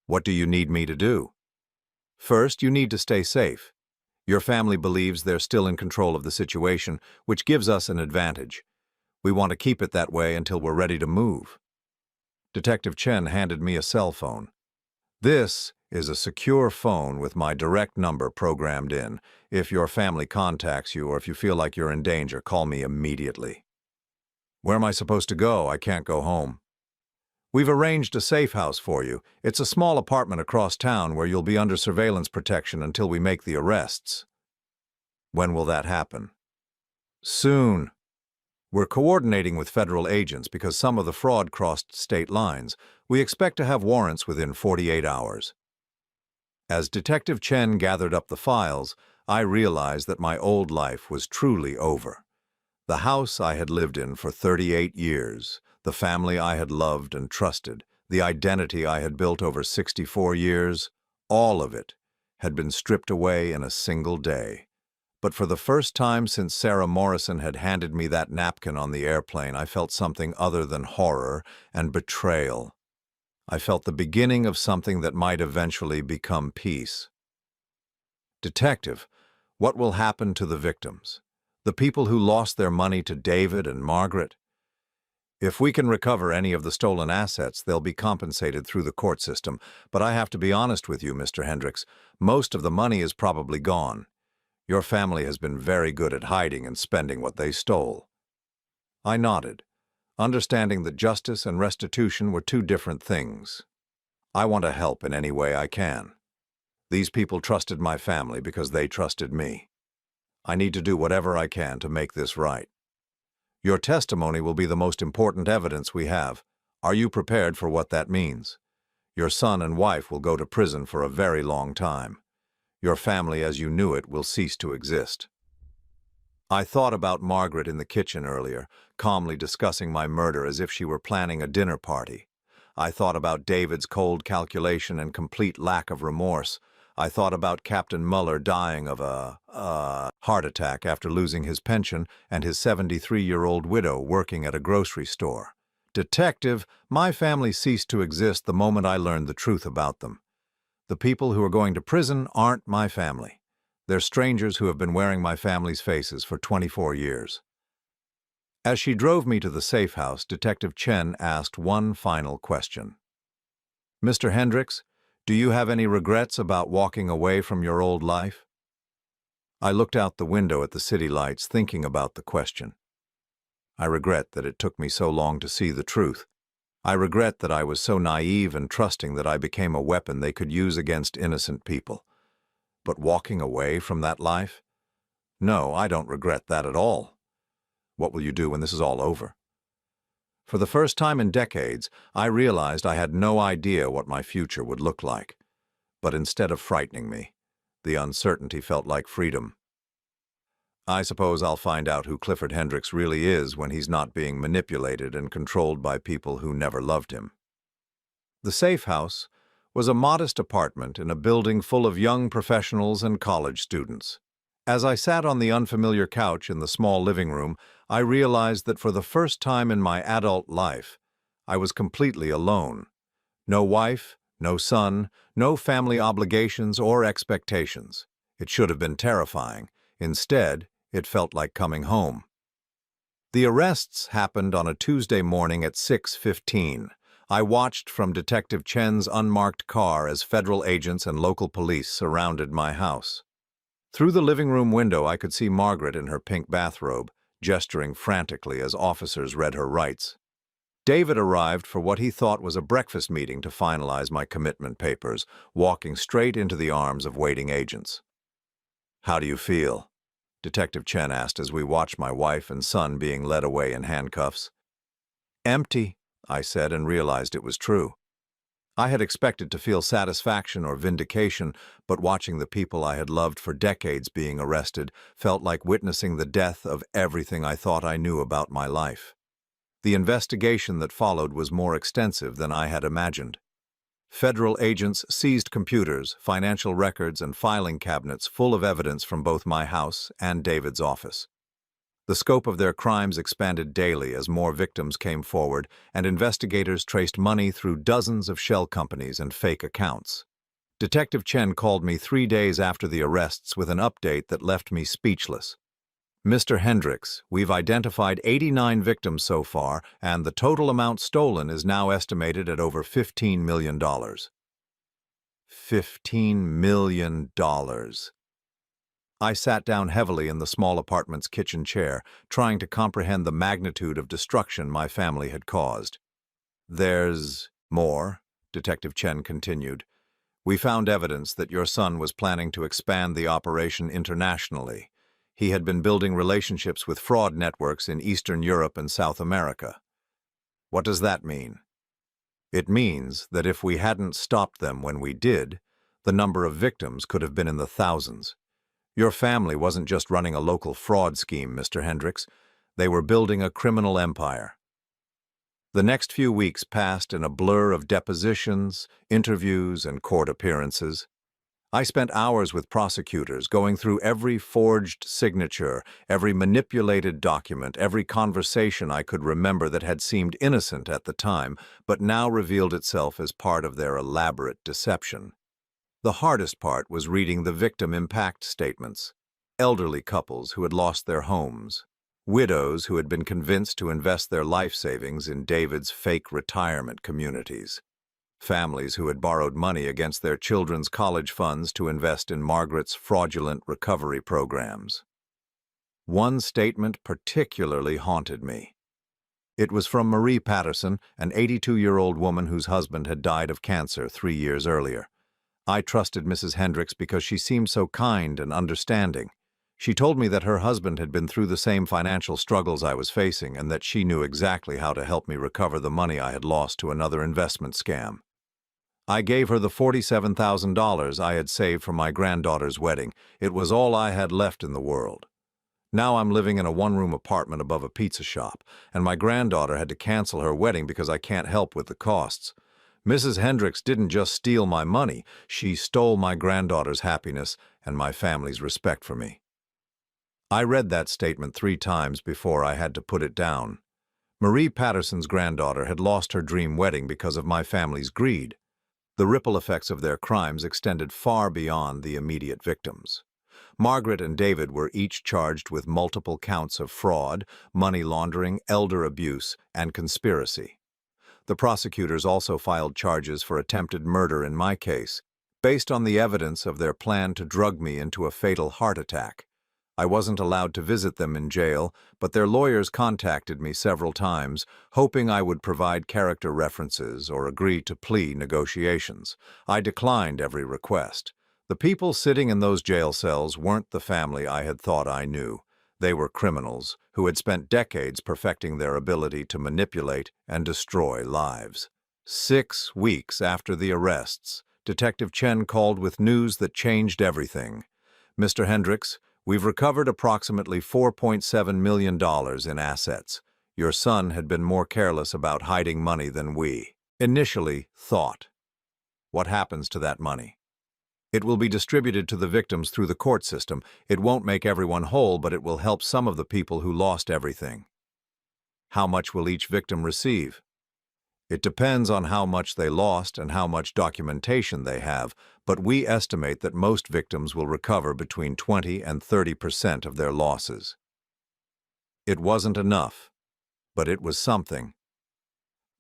What do you need me to do? First, you need to stay safe. Your family believes they're still in control of the situation, which gives us an advantage. We want to keep it that way until we're ready to move. Detective Chen handed me a cell phone. This is a secure phone with my direct number programmed in. If your family contacts you or if you feel like you're in danger, call me immediately. Where am I supposed to go? I can't go home. We've arranged a safe house for you. It's a small apartment across town where you'll be under surveillance protection until we make the arrests. When will that happen? Soon. We're coordinating with federal agents because some of the fraud crossed state lines. We expect to have warrants within 48 hours. As Detective Chen gathered up the files, I realized that my old life was truly over. The house I had lived in for 38 years, the family I had loved and trusted, the identity I had built over 64 years, all of it had been stripped away in a single day. But for the first time since Sarah Morrison had handed me that napkin on the airplane, I felt something other than horror and betrayal. I felt the beginning of something that might eventually become peace. Detective, what will happen to the victims? The people who lost their money to David and Margaret? If we can recover any of the stolen assets, they'll be compensated through the court system. But I have to be honest with you, Mr. Hendricks, most of the money is probably gone. Your family has been very good at hiding and spending what they stole. I nodded, understanding that justice and restitution were two different things. I want to help in any way I can. These people trusted my family because they trusted me. I need to do whatever I can to make this right. Your testimony will be the most important evidence we have. Are you prepared for what that means? Your son and wife will go to prison for a very long time. Your family as you knew it will cease to exist. I thought about Margaret in the kitchen earlier, calmly discussing my murder as if she were planning a dinner party. I thought about David's cold calculation and complete lack of remorse. I thought about Captain Muller dying of a heart attack after losing his pension and his 73-year-old widow working at a grocery store. Detective, my family ceased to exist the moment I learned the truth about them. The people who are going to prison aren't my family. They're strangers who have been wearing my family's faces for 24 years. As she drove me to the safe house, Detective Chen asked one final question. Mr. Hendricks, do you have any regrets about walking away from your old life? I looked out the window at the city lights, thinking about the question. I regret that it took me so long to see the truth. I regret that I was so naive and trusting that I became a weapon they could use against innocent people. But walking away from that life? No, I don't regret that at all. What will you do when this is all over? For the first time in decades, I realized I had no idea what my future would look like. But instead of frightening me, the uncertainty felt like freedom. I suppose I'll find out who Clifford Hendricks really is when he's not being manipulated and controlled by people who never loved him. The safe house was a modest apartment in a building full of young professionals and college students. As I sat on the unfamiliar couch in the small living room, I realized that for the first time in my adult life, I was completely alone. No wife, no son, no family obligations or expectations. It should have been terrifying. Instead, it felt like coming home. The arrests happened on a Tuesday morning at 6:15. I watched from Detective Chen's unmarked car as federal agents and local police surrounded my house. Through the living room window, I could see Margaret in her pink bathrobe, gesturing frantically as officers read her rights. David arrived for what he thought was a breakfast meeting to finalize my commitment papers, walking straight into the arms of waiting agents. "How do you feel?" Detective Chen asked as we watched my wife and son being led away in handcuffs. "Empty," I said, and realized it was true. I had expected to feel satisfaction or vindication, but watching the people I had loved for decades being arrested felt like witnessing the death of everything I thought I knew about my life. The investigation that followed was more extensive than I had imagined. Federal agents seized computers, financial records, and filing cabinets full of evidence from both my house and David's office. The scope of their crimes expanded daily as more victims came forward, and investigators traced money through dozens of shell companies and fake accounts. Detective Chen called me 3 days after the arrests with an update that left me speechless. "Mr. Hendricks, we've identified 89 victims so far, and the total amount stolen is now estimated at over $15 million. $15 million. I sat down heavily in the small apartment's kitchen chair, trying to comprehend the magnitude of destruction my family had caused. There's more, Detective Chen continued. We found evidence that your son was planning to expand the operation internationally. He had been building relationships with fraud networks in Eastern Europe and South America. What does that mean? It means that if we hadn't stopped them when we did, the number of victims could have been in the thousands. Your family wasn't just running a local fraud scheme, Mr. Hendricks. They were building a criminal empire. The next few weeks passed in a blur of depositions, interviews, and court appearances. I spent hours with prosecutors going through every forged signature, every manipulated document, every conversation I could remember that had seemed innocent at the time, but now revealed itself as part of their elaborate deception. The hardest part was reading the victim impact statements. Elderly couples who had lost their homes. Widows who had been convinced to invest their life savings in David's fake retirement communities. Families who had borrowed money against their children's college funds to invest in Margaret's fraudulent recovery programs. One statement particularly haunted me. It was from Marie Patterson, an 82-year-old woman whose husband had died of cancer 3 years earlier. I trusted Mrs. Hendricks because she seemed so kind and understanding. She told me that her husband had been through the same financial struggles I was facing and that she knew exactly how to help me recover the money I had lost to another investment scam. I gave her the $47,000 I had saved for my granddaughter's wedding. It was all I had left in the world. Now I'm living in a one-room apartment above a pizza shop, and my granddaughter had to cancel her wedding because I can't help with the costs. Mrs. Hendricks didn't just steal my money, she stole my granddaughter's happiness and my family's respect for me. I read that statement 3 times before I had to put it down. Marie Patterson's granddaughter had lost her dream wedding because of my family's greed. The ripple effects of their crimes extended far beyond the immediate victims. Margaret and David were each charged with multiple counts of fraud, money laundering, elder abuse, and conspiracy. The prosecutors also filed charges for attempted murder in my case, based on the evidence of their plan to drug me into a fatal heart attack. I wasn't allowed to visit them in jail, but their lawyers contacted me several times, hoping I would provide character references or agree to plea negotiations. I declined every request. The people sitting in those jail cells weren't the family I had thought I knew. They were criminals who had spent decades perfecting their ability to manipulate and destroy lives. 6 weeks after the arrests, Detective Chen called with news that changed everything. Mr. Hendricks, we've recovered approximately $4.7 million in assets. Your son had been more careless about hiding money than we initially thought. What happens to that money? It will be distributed to the victims through the court system. It won't make everyone whole, but it will help some of the people who lost everything. How much will each victim receive? It depends on how much they lost and how much documentation they have, but we estimate that most victims will recover between 20 and 30% of their losses. It wasn't enough, but it was something.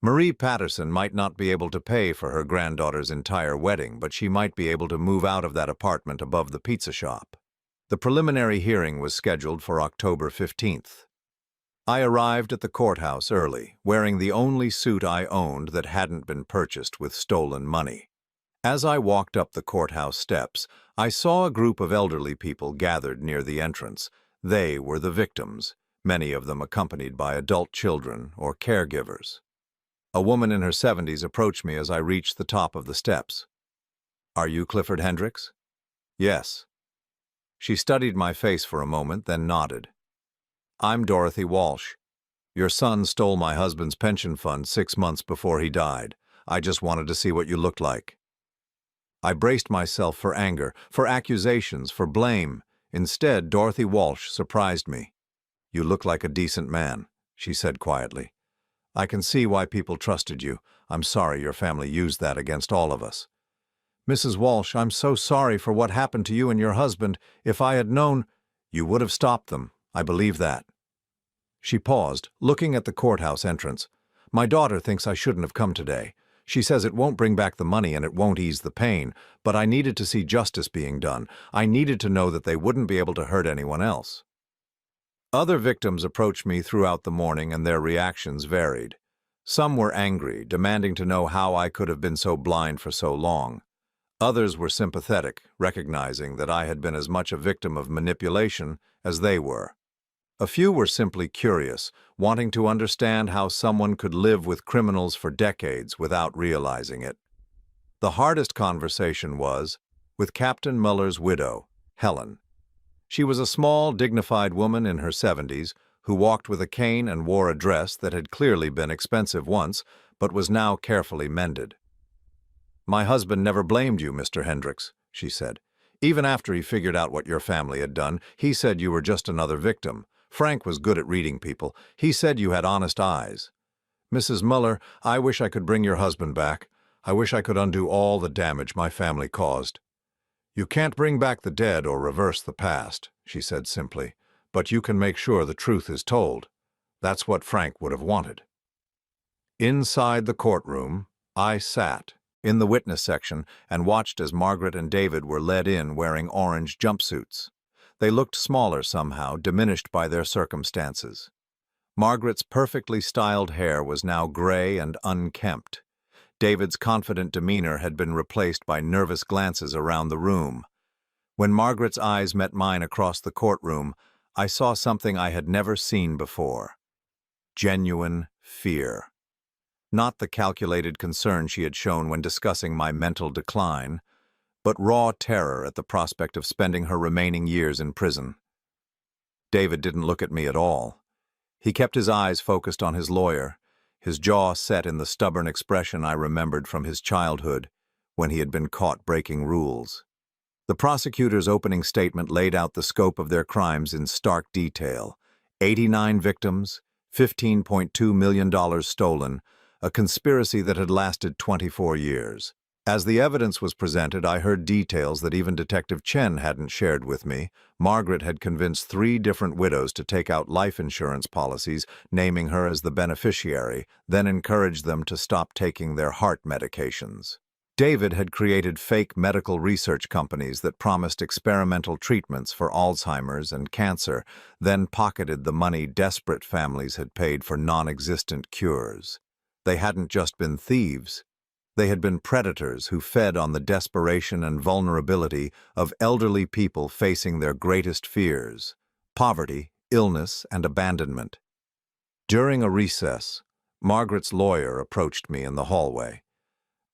Marie Patterson might not be able to pay for her granddaughter's entire wedding, but she might be able to move out of that apartment above the pizza shop. The preliminary hearing was scheduled for October 15th. I arrived at the courthouse early, wearing the only suit I owned that hadn't been purchased with stolen money. As I walked up the courthouse steps, I saw a group of elderly people gathered near the entrance. They were the victims, many of them accompanied by adult children or caregivers. A woman in her 70s approached me as I reached the top of the steps. "Are you Clifford Hendricks?" "Yes." She studied my face for a moment, then nodded. "I'm Dorothy Walsh. Your son stole my husband's pension fund 6 months before he died. I just wanted to see what you looked like." I braced myself for anger, for accusations, for blame. Instead, Dorothy Walsh surprised me. "You look like a decent man," she said quietly. "I can see why people trusted you. I'm sorry your family used that against all of us." "Mrs. Walsh, I'm so sorry for what happened to you and your husband. If I had known—" "You would have stopped them. I believe that." She paused, looking at the courthouse entrance. "My daughter thinks I shouldn't have come today. She says it won't bring back the money and it won't ease the pain, but I needed to see justice being done. I needed to know that they wouldn't be able to hurt anyone else." Other victims approached me throughout the morning and their reactions varied. Some were angry, demanding to know how I could have been so blind for so long. Others were sympathetic, recognizing that I had been as much a victim of manipulation as they were. A few were simply curious, wanting to understand how someone could live with criminals for decades without realizing it. The hardest conversation was with Captain Muller's widow, Helen. She was a small, dignified woman in her 70s who walked with a cane and wore a dress that had clearly been expensive once, but was now carefully mended. "My husband never blamed you, Mr. Hendricks," she said. "Even after he figured out what your family had done, he said you were just another victim. Frank was good at reading people. He said you had honest eyes. Mrs. Muller, I wish I could bring your husband back. I wish I could undo all the damage my family caused." "You can't bring back the dead or reverse the past," she said simply, "but you can make sure the truth is told. That's what Frank would have wanted." Inside the courtroom, I sat in the witness section and watched as Margaret and David were led in wearing orange jumpsuits. They looked smaller somehow, diminished by their circumstances. Margaret's perfectly styled hair was now gray and unkempt. David's confident demeanor had been replaced by nervous glances around the room. When Margaret's eyes met mine across the courtroom, I saw something I had never seen before. Genuine fear. Not the calculated concern she had shown when discussing my mental decline, but raw terror at the prospect of spending her remaining years in prison. David didn't look at me at all. He kept his eyes focused on his lawyer, his jaw set in the stubborn expression I remembered from his childhood when he had been caught breaking rules. The prosecutor's opening statement laid out the scope of their crimes in stark detail. 89 victims, $15.2 million stolen, a conspiracy that had lasted 24 years. As the evidence was presented, I heard details that even Detective Chen hadn't shared with me. Margaret had convinced 3 different widows to take out life insurance policies, naming her as the beneficiary, then encouraged them to stop taking their heart medications. David had created fake medical research companies that promised experimental treatments for Alzheimer's and cancer, then pocketed the money desperate families had paid for non-existent cures. They hadn't just been thieves. They had been predators who fed on the desperation and vulnerability of elderly people facing their greatest fears: poverty, illness, and abandonment. During a recess, Margaret's lawyer approached me in the hallway.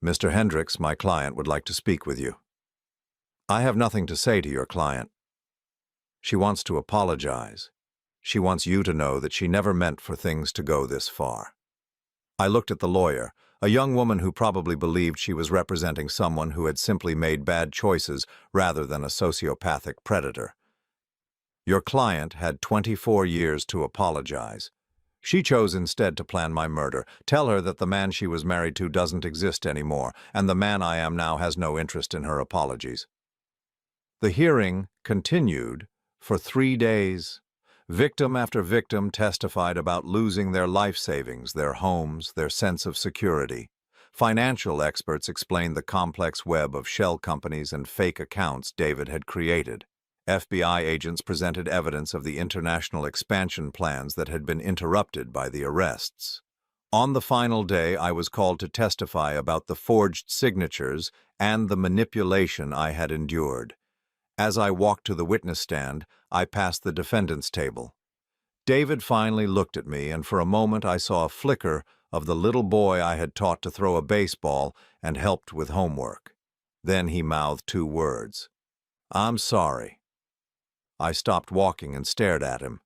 "Mr. Hendricks, my client, would like to speak with you." "I have nothing to say to your client. She wants to apologize. She wants you to know that she never meant for things to go this far." I looked at the lawyer, a young woman who probably believed she was representing someone who had simply made bad choices rather than a sociopathic predator. "Your client had 24 years to apologize. She chose instead to plan my murder. Tell her that the man she was married to doesn't exist anymore, and the man I am now has no interest in her apologies." The hearing continued for 3 days. Victim after victim testified about losing their life savings, their homes, their sense of security. Financial experts explained the complex web of shell companies and fake accounts David had created. FBI agents presented evidence of the international expansion plans that had been interrupted by the arrests. On the final day, I was called to testify about the forged signatures and the manipulation I had endured. As I walked to the witness stand, I passed the defendant's table. David finally looked at me, and for a moment I saw a flicker of the little boy I had taught to throw a baseball and helped with homework. Then he mouthed 2 words: "I'm sorry." I stopped walking and stared at him.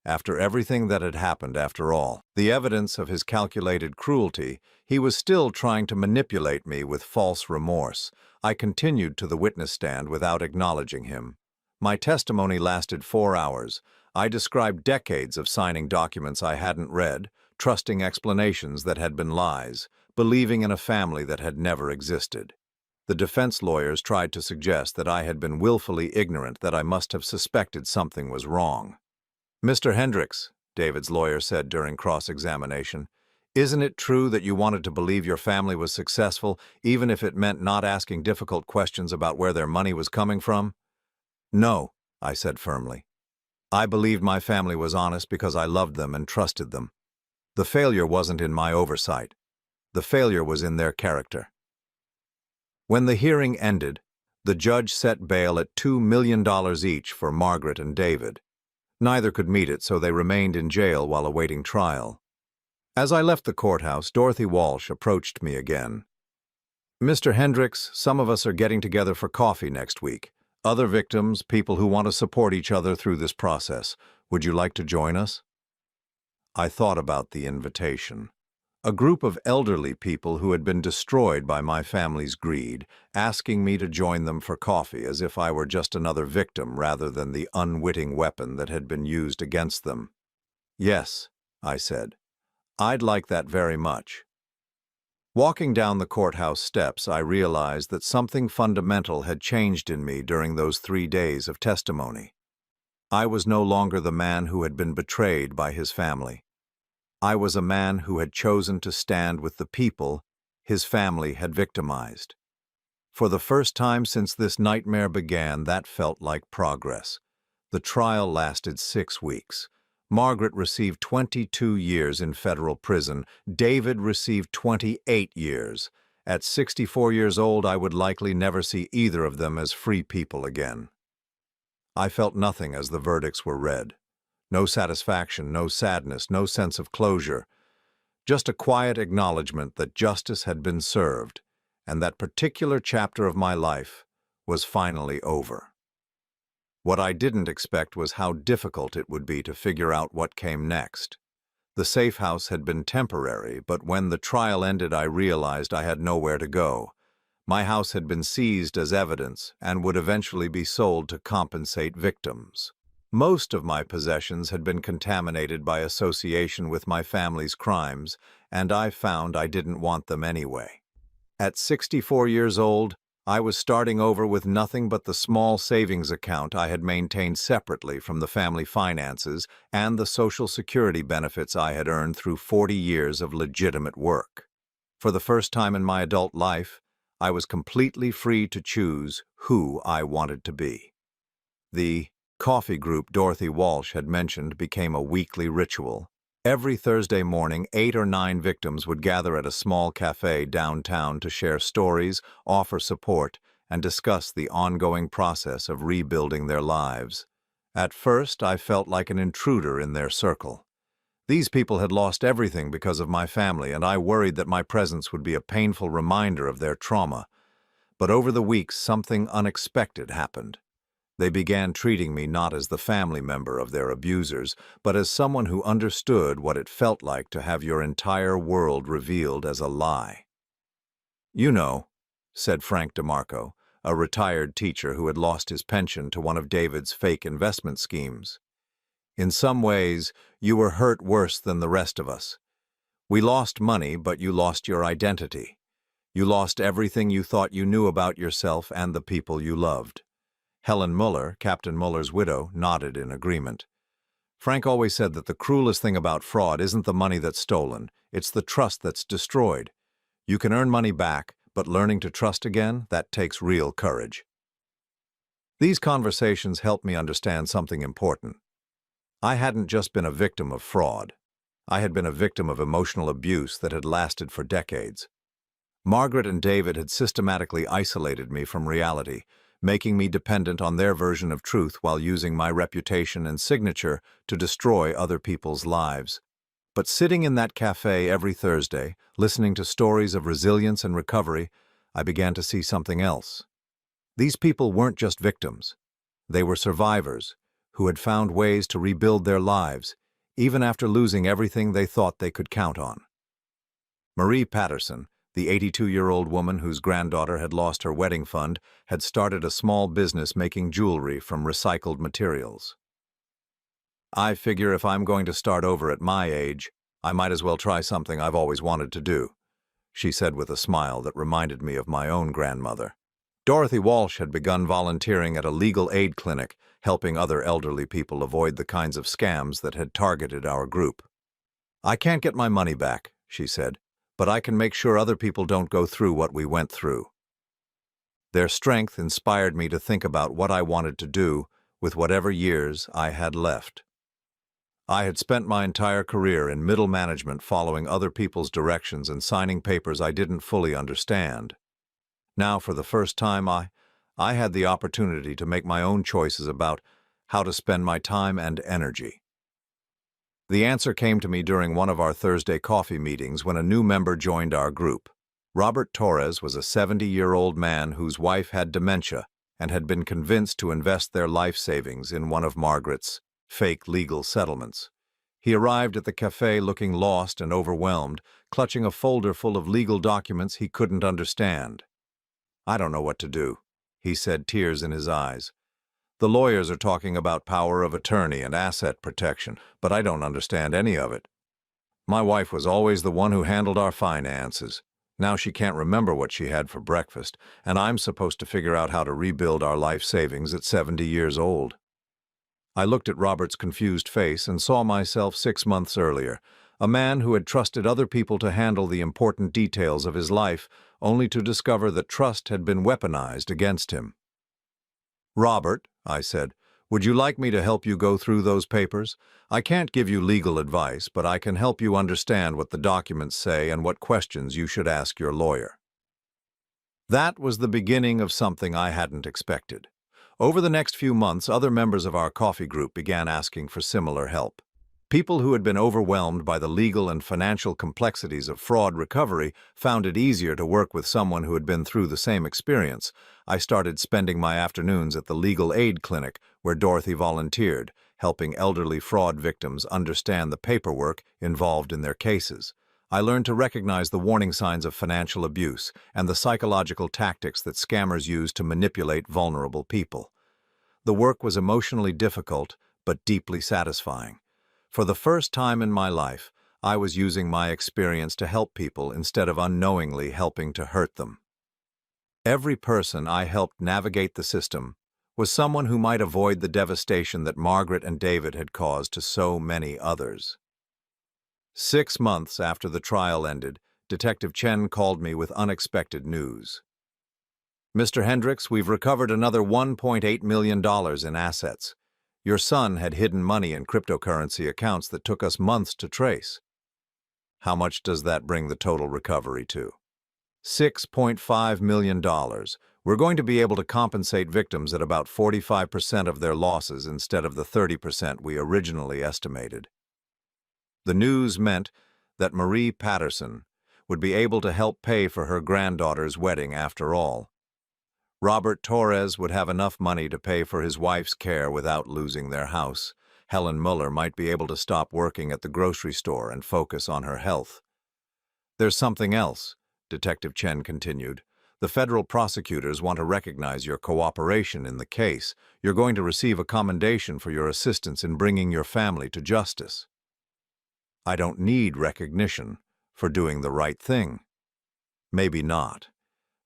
After everything that had happened, after all, the evidence of his calculated cruelty, he was still trying to manipulate me with false remorse. I continued to the witness stand without acknowledging him. My testimony lasted 4 hours. I described decades of signing documents I hadn't read, trusting explanations that had been lies, believing in a family that had never existed. The defense lawyers tried to suggest that I had been willfully ignorant, that I must have suspected something was wrong. "Mr. Hendricks," David's lawyer said during cross-examination, "isn't it true that you wanted to believe your family was successful, even if it meant not asking difficult questions about where their money was coming from?" "No," I said firmly. "I believed my family was honest because I loved them and trusted them." The failure wasn't in my oversight. The failure was in their character. When the hearing ended, the judge set bail at $2 million each for Margaret and David. Neither could meet it, so they remained in jail while awaiting trial. As I left the courthouse, Dorothy Walsh approached me again. "Mr. Hendricks, some of us are getting together for coffee next week. Other victims, people who want to support each other through this process. Would you like to join us?" I thought about the invitation. A group of elderly people who had been destroyed by my family's greed, asking me to join them for coffee as if I were just another victim rather than the unwitting weapon that had been used against them. "Yes," I said. "I'd like that very much." Walking down the courthouse steps, I realized that something fundamental had changed in me during those 3 days of testimony. I was no longer the man who had been betrayed by his family. I was a man who had chosen to stand with the people his family had victimized. For the first time since this nightmare began, that felt like progress. The trial lasted 6 weeks. Margaret received 22 years in federal prison. David received 28 years. At 64 years old, I would likely never see either of them as free people again. I felt nothing as the verdicts were read. No satisfaction, no sadness, no sense of closure. Just a quiet acknowledgement that justice had been served, and that particular chapter of my life was finally over. What I didn't expect was how difficult it would be to figure out what came next. The safe house had been temporary, but when the trial ended, I realized I had nowhere to go. My house had been seized as evidence and would eventually be sold to compensate victims. Most of my possessions had been contaminated by association with my family's crimes, and I found I didn't want them anyway. At 64 years old, I was starting over with nothing but the small savings account I had maintained separately from the family finances and the Social Security benefits I had earned through 40 years of legitimate work. For the first time in my adult life, I was completely free to choose who I wanted to be. The coffee group Dorothy Walsh had mentioned became a weekly ritual. Every Thursday morning, 8 or 9 victims would gather at a small cafe downtown to share stories, offer support, and discuss the ongoing process of rebuilding their lives. At first, I felt like an intruder in their circle. These people had lost everything because of my family, and I worried that my presence would be a painful reminder of their trauma. But over the weeks, something unexpected happened. They began treating me not as the family member of their abusers, but as someone who understood what it felt like to have your entire world revealed as a lie. "You know," said Frank DeMarco, a retired teacher who had lost his pension to one of David's fake investment schemes. "In some ways, you were hurt worse than the rest of us. We lost money, but you lost your identity. You lost everything you thought you knew about yourself and the people you loved." Helen Muller, Captain Muller's widow, nodded in agreement. "Frank always said that the cruelest thing about fraud isn't the money that's stolen, it's the trust that's destroyed. You can earn money back, but learning to trust again, that takes real courage." These conversations helped me understand something important. I hadn't just been a victim of fraud. I had been a victim of emotional abuse that had lasted for decades. Margaret and David had systematically isolated me from reality, making me dependent on their version of truth while using my reputation and signature to destroy other people's lives. But sitting in that cafe every Thursday, listening to stories of resilience and recovery, I began to see something else. These people weren't just victims. They were survivors who had found ways to rebuild their lives, even after losing everything they thought they could count on. Marie Patterson, the 82-year-old woman whose granddaughter had lost her wedding fund, had started a small business making jewelry from recycled materials. "I figure if I'm going to start over at my age, I might as well try something I've always wanted to do," she said with a smile that reminded me of my own grandmother. Dorothy Walsh had begun volunteering at a legal aid clinic, helping other elderly people avoid the kinds of scams that had targeted our group. "I can't get my money back," she said, "but I can make sure other people don't go through what we went through." Their strength inspired me to think about what I wanted to do with whatever years I had left. I had spent my entire career in middle management following other people's directions and signing papers I didn't fully understand. Now, for the first time, I had the opportunity to make my own choices about how to spend my time and energy. The answer came to me during one of our Thursday coffee meetings when a new member joined our group. Robert Torres was a 70-year-old man whose wife had dementia and had been convinced to invest their life savings in one of Margaret's fake legal settlements. He arrived at the cafe looking lost and overwhelmed, clutching a folder full of legal documents he couldn't understand. "I don't know what to do," he said, tears in his eyes. "The lawyers are talking about power of attorney and asset protection, but I don't understand any of it. My wife was always the one who handled our finances. Now she can't remember what she had for breakfast, and I'm supposed to figure out how to rebuild our life savings at 70 years old." I looked at Robert's confused face and saw myself 6 months earlier, a man who had trusted other people to handle the important details of his life, only to discover that trust had been weaponized against him. "Robert," I said, "would you like me to help you go through those papers? I can't give you legal advice, but I can help you understand what the documents say and what questions you should ask your lawyer." That was the beginning of something I hadn't expected. Over the next few months, other members of our coffee group began asking for similar help. People who had been overwhelmed by the legal and financial complexities of fraud recovery found it easier to work with someone who had been through the same experience. I started spending my afternoons at the legal aid clinic where Dorothy volunteered, helping elderly fraud victims understand the paperwork involved in their cases. I learned to recognize the warning signs of financial abuse and the psychological tactics that scammers use to manipulate vulnerable people. The work was emotionally difficult, but deeply satisfying. For the first time in my life, I was using my experience to help people instead of unknowingly helping to hurt them. Every person I helped navigate the system was someone who might avoid the devastation that Margaret and David had caused to so many others. 6 months after the trial ended, Detective Chen called me with unexpected news. "Mr. Hendricks, we've recovered another $1.8 million in assets. Your son had hidden money in cryptocurrency accounts that took us months to trace." "How much does that bring the total recovery to?" $6.5 million. We're going to be able to compensate victims at about 45% of their losses instead of the 30% we originally estimated. The news meant that Marie Patterson would be able to help pay for her granddaughter's wedding after all. Robert Torres would have enough money to pay for his wife's care without losing their house. Helen Muller might be able to stop working at the grocery store and focus on her health. "There's something else," Detective Chen continued. "The federal prosecutors want to recognize your cooperation in the case. You're going to receive a commendation for your assistance in bringing your family to justice." "I don't need recognition for doing the right thing." "Maybe not.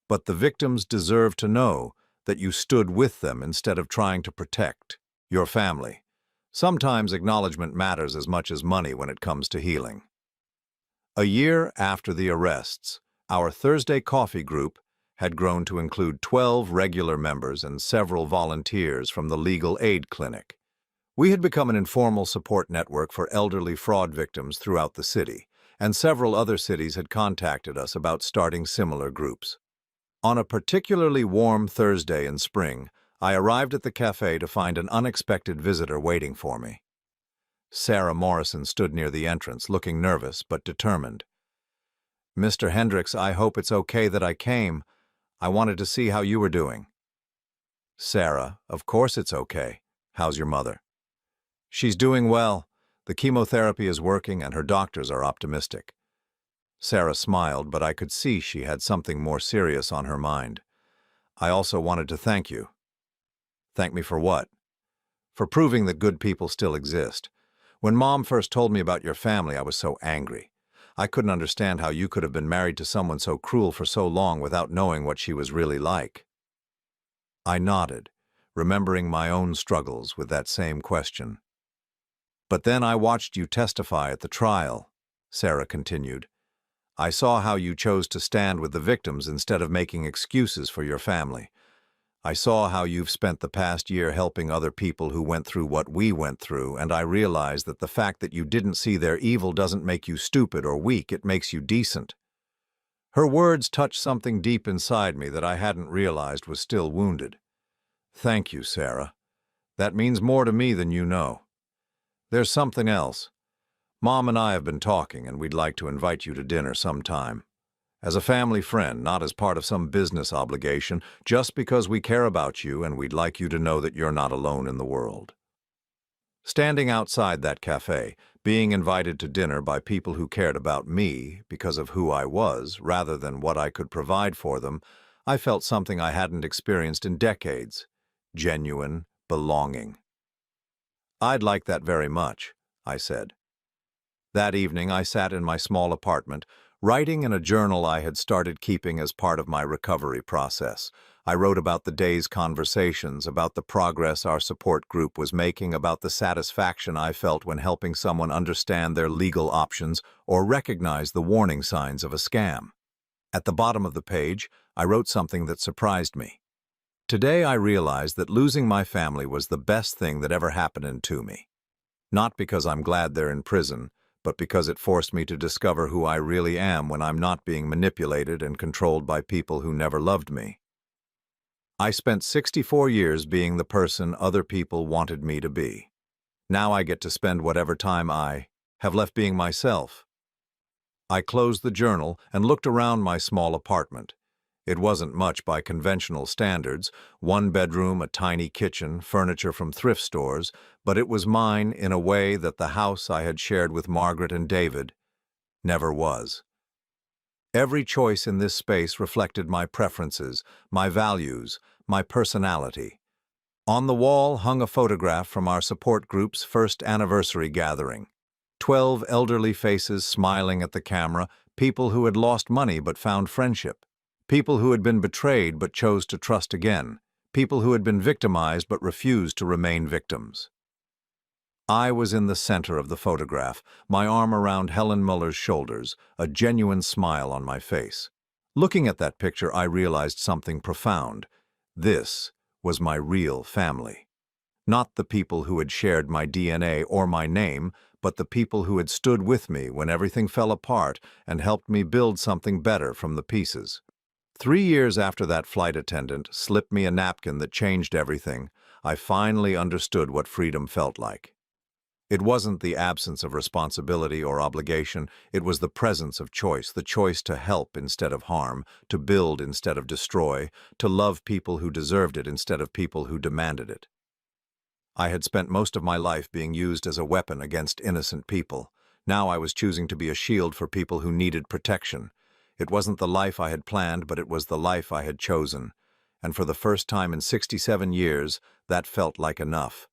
But the victims deserve to know that you stood with them instead of trying to protect your family. Sometimes acknowledgement matters as much as money when it comes to healing." A year after the arrests, our Thursday coffee group had grown to include 12 regular members and several volunteers from the legal aid clinic. We had become an informal support network for elderly fraud victims throughout the city, and several other cities had contacted us about starting similar groups. On a particularly warm Thursday in spring, I arrived at the cafe to find an unexpected visitor waiting for me. Sarah Morrison stood near the entrance, looking nervous but determined. "Mr. Hendricks, I hope it's okay that I came. I wanted to see how you were doing." "Sarah, of course it's okay. How's your mother?" "She's doing well. The chemotherapy is working and her doctors are optimistic." Sarah smiled, but I could see she had something more serious on her mind. "I also wanted to thank you." "Thank me for what?" "For proving that good people still exist. When Mom first told me about your family, I was so angry. I couldn't understand how you could have been married to someone so cruel for so long without knowing what she was really like." I nodded, remembering my own struggles with that same question. "But then I watched you testify at the trial," Sarah continued. "I saw how you chose to stand with the victims instead of making excuses for your family. I saw how you've spent the past year helping other people who went through what we went through, and I realized that the fact that you didn't see their evil doesn't make you stupid or weak, it makes you decent." Her words touched something deep inside me that I hadn't realized was still wounded. "Thank you, Sarah. That means more to me than you know. There's something else. Mom and I have been talking, and we'd like to invite you to dinner sometime. As a family friend, not as part of some business obligation, just because we care about you and we'd like you to know that you're not alone in the world." Standing outside that cafe, being invited to dinner by people who cared about me because of who I was rather than what I could provide for them, I felt something I hadn't experienced in decades: genuine belonging. "I'd like that very much," I said. That evening, I sat in my small apartment, writing in a journal I had started keeping as part of my recovery process. I wrote about the day's conversations, about the progress our support group was making, about the satisfaction I felt when helping someone understand their legal options or recognize the warning signs of a scam. At the bottom of the page, I wrote something that surprised me. "Today I realized that losing my family was the best thing that ever happened to me. Not because I'm glad they're in prison, but because it forced me to discover who I really am when I'm not being manipulated and controlled by people who never loved me. I spent 64 years being the person other people wanted me to be. Now I get to spend whatever time I have left being myself." I closed the journal and looked around my small apartment. It wasn't much by conventional standards: one bedroom, a tiny kitchen, furniture from thrift stores, but it was mine in a way that the house I had shared with Margaret and David never was. Every choice in this space reflected my preferences, my values, my personality. On the wall hung a photograph from our support group's first anniversary gathering. 12 elderly faces smiling at the camera, people who had lost money but found friendship. People who had been betrayed but chose to trust again. People who had been victimized but refused to remain victims. I was in the center of the photograph, my arm around Helen Muller's shoulders, a genuine smile on my face. Looking at that picture, I realized something profound. This was my real family. Not the people who had shared my DNA or my name, but the people who had stood with me when everything fell apart and helped me build something better from the pieces. 3 years after that flight attendant slipped me a napkin that changed everything, I finally understood what freedom felt like. It wasn't the absence of responsibility or obligation, it was the presence of choice, the choice to help instead of harm, to build instead of destroy, to love people who deserved it instead of people who demanded it. I had spent most of my life being used as a weapon against innocent people. Now I was choosing to be a shield for people who needed protection. It wasn't the life I had planned, but it was the life I had chosen. And for the first time in 67 years, that felt like enough.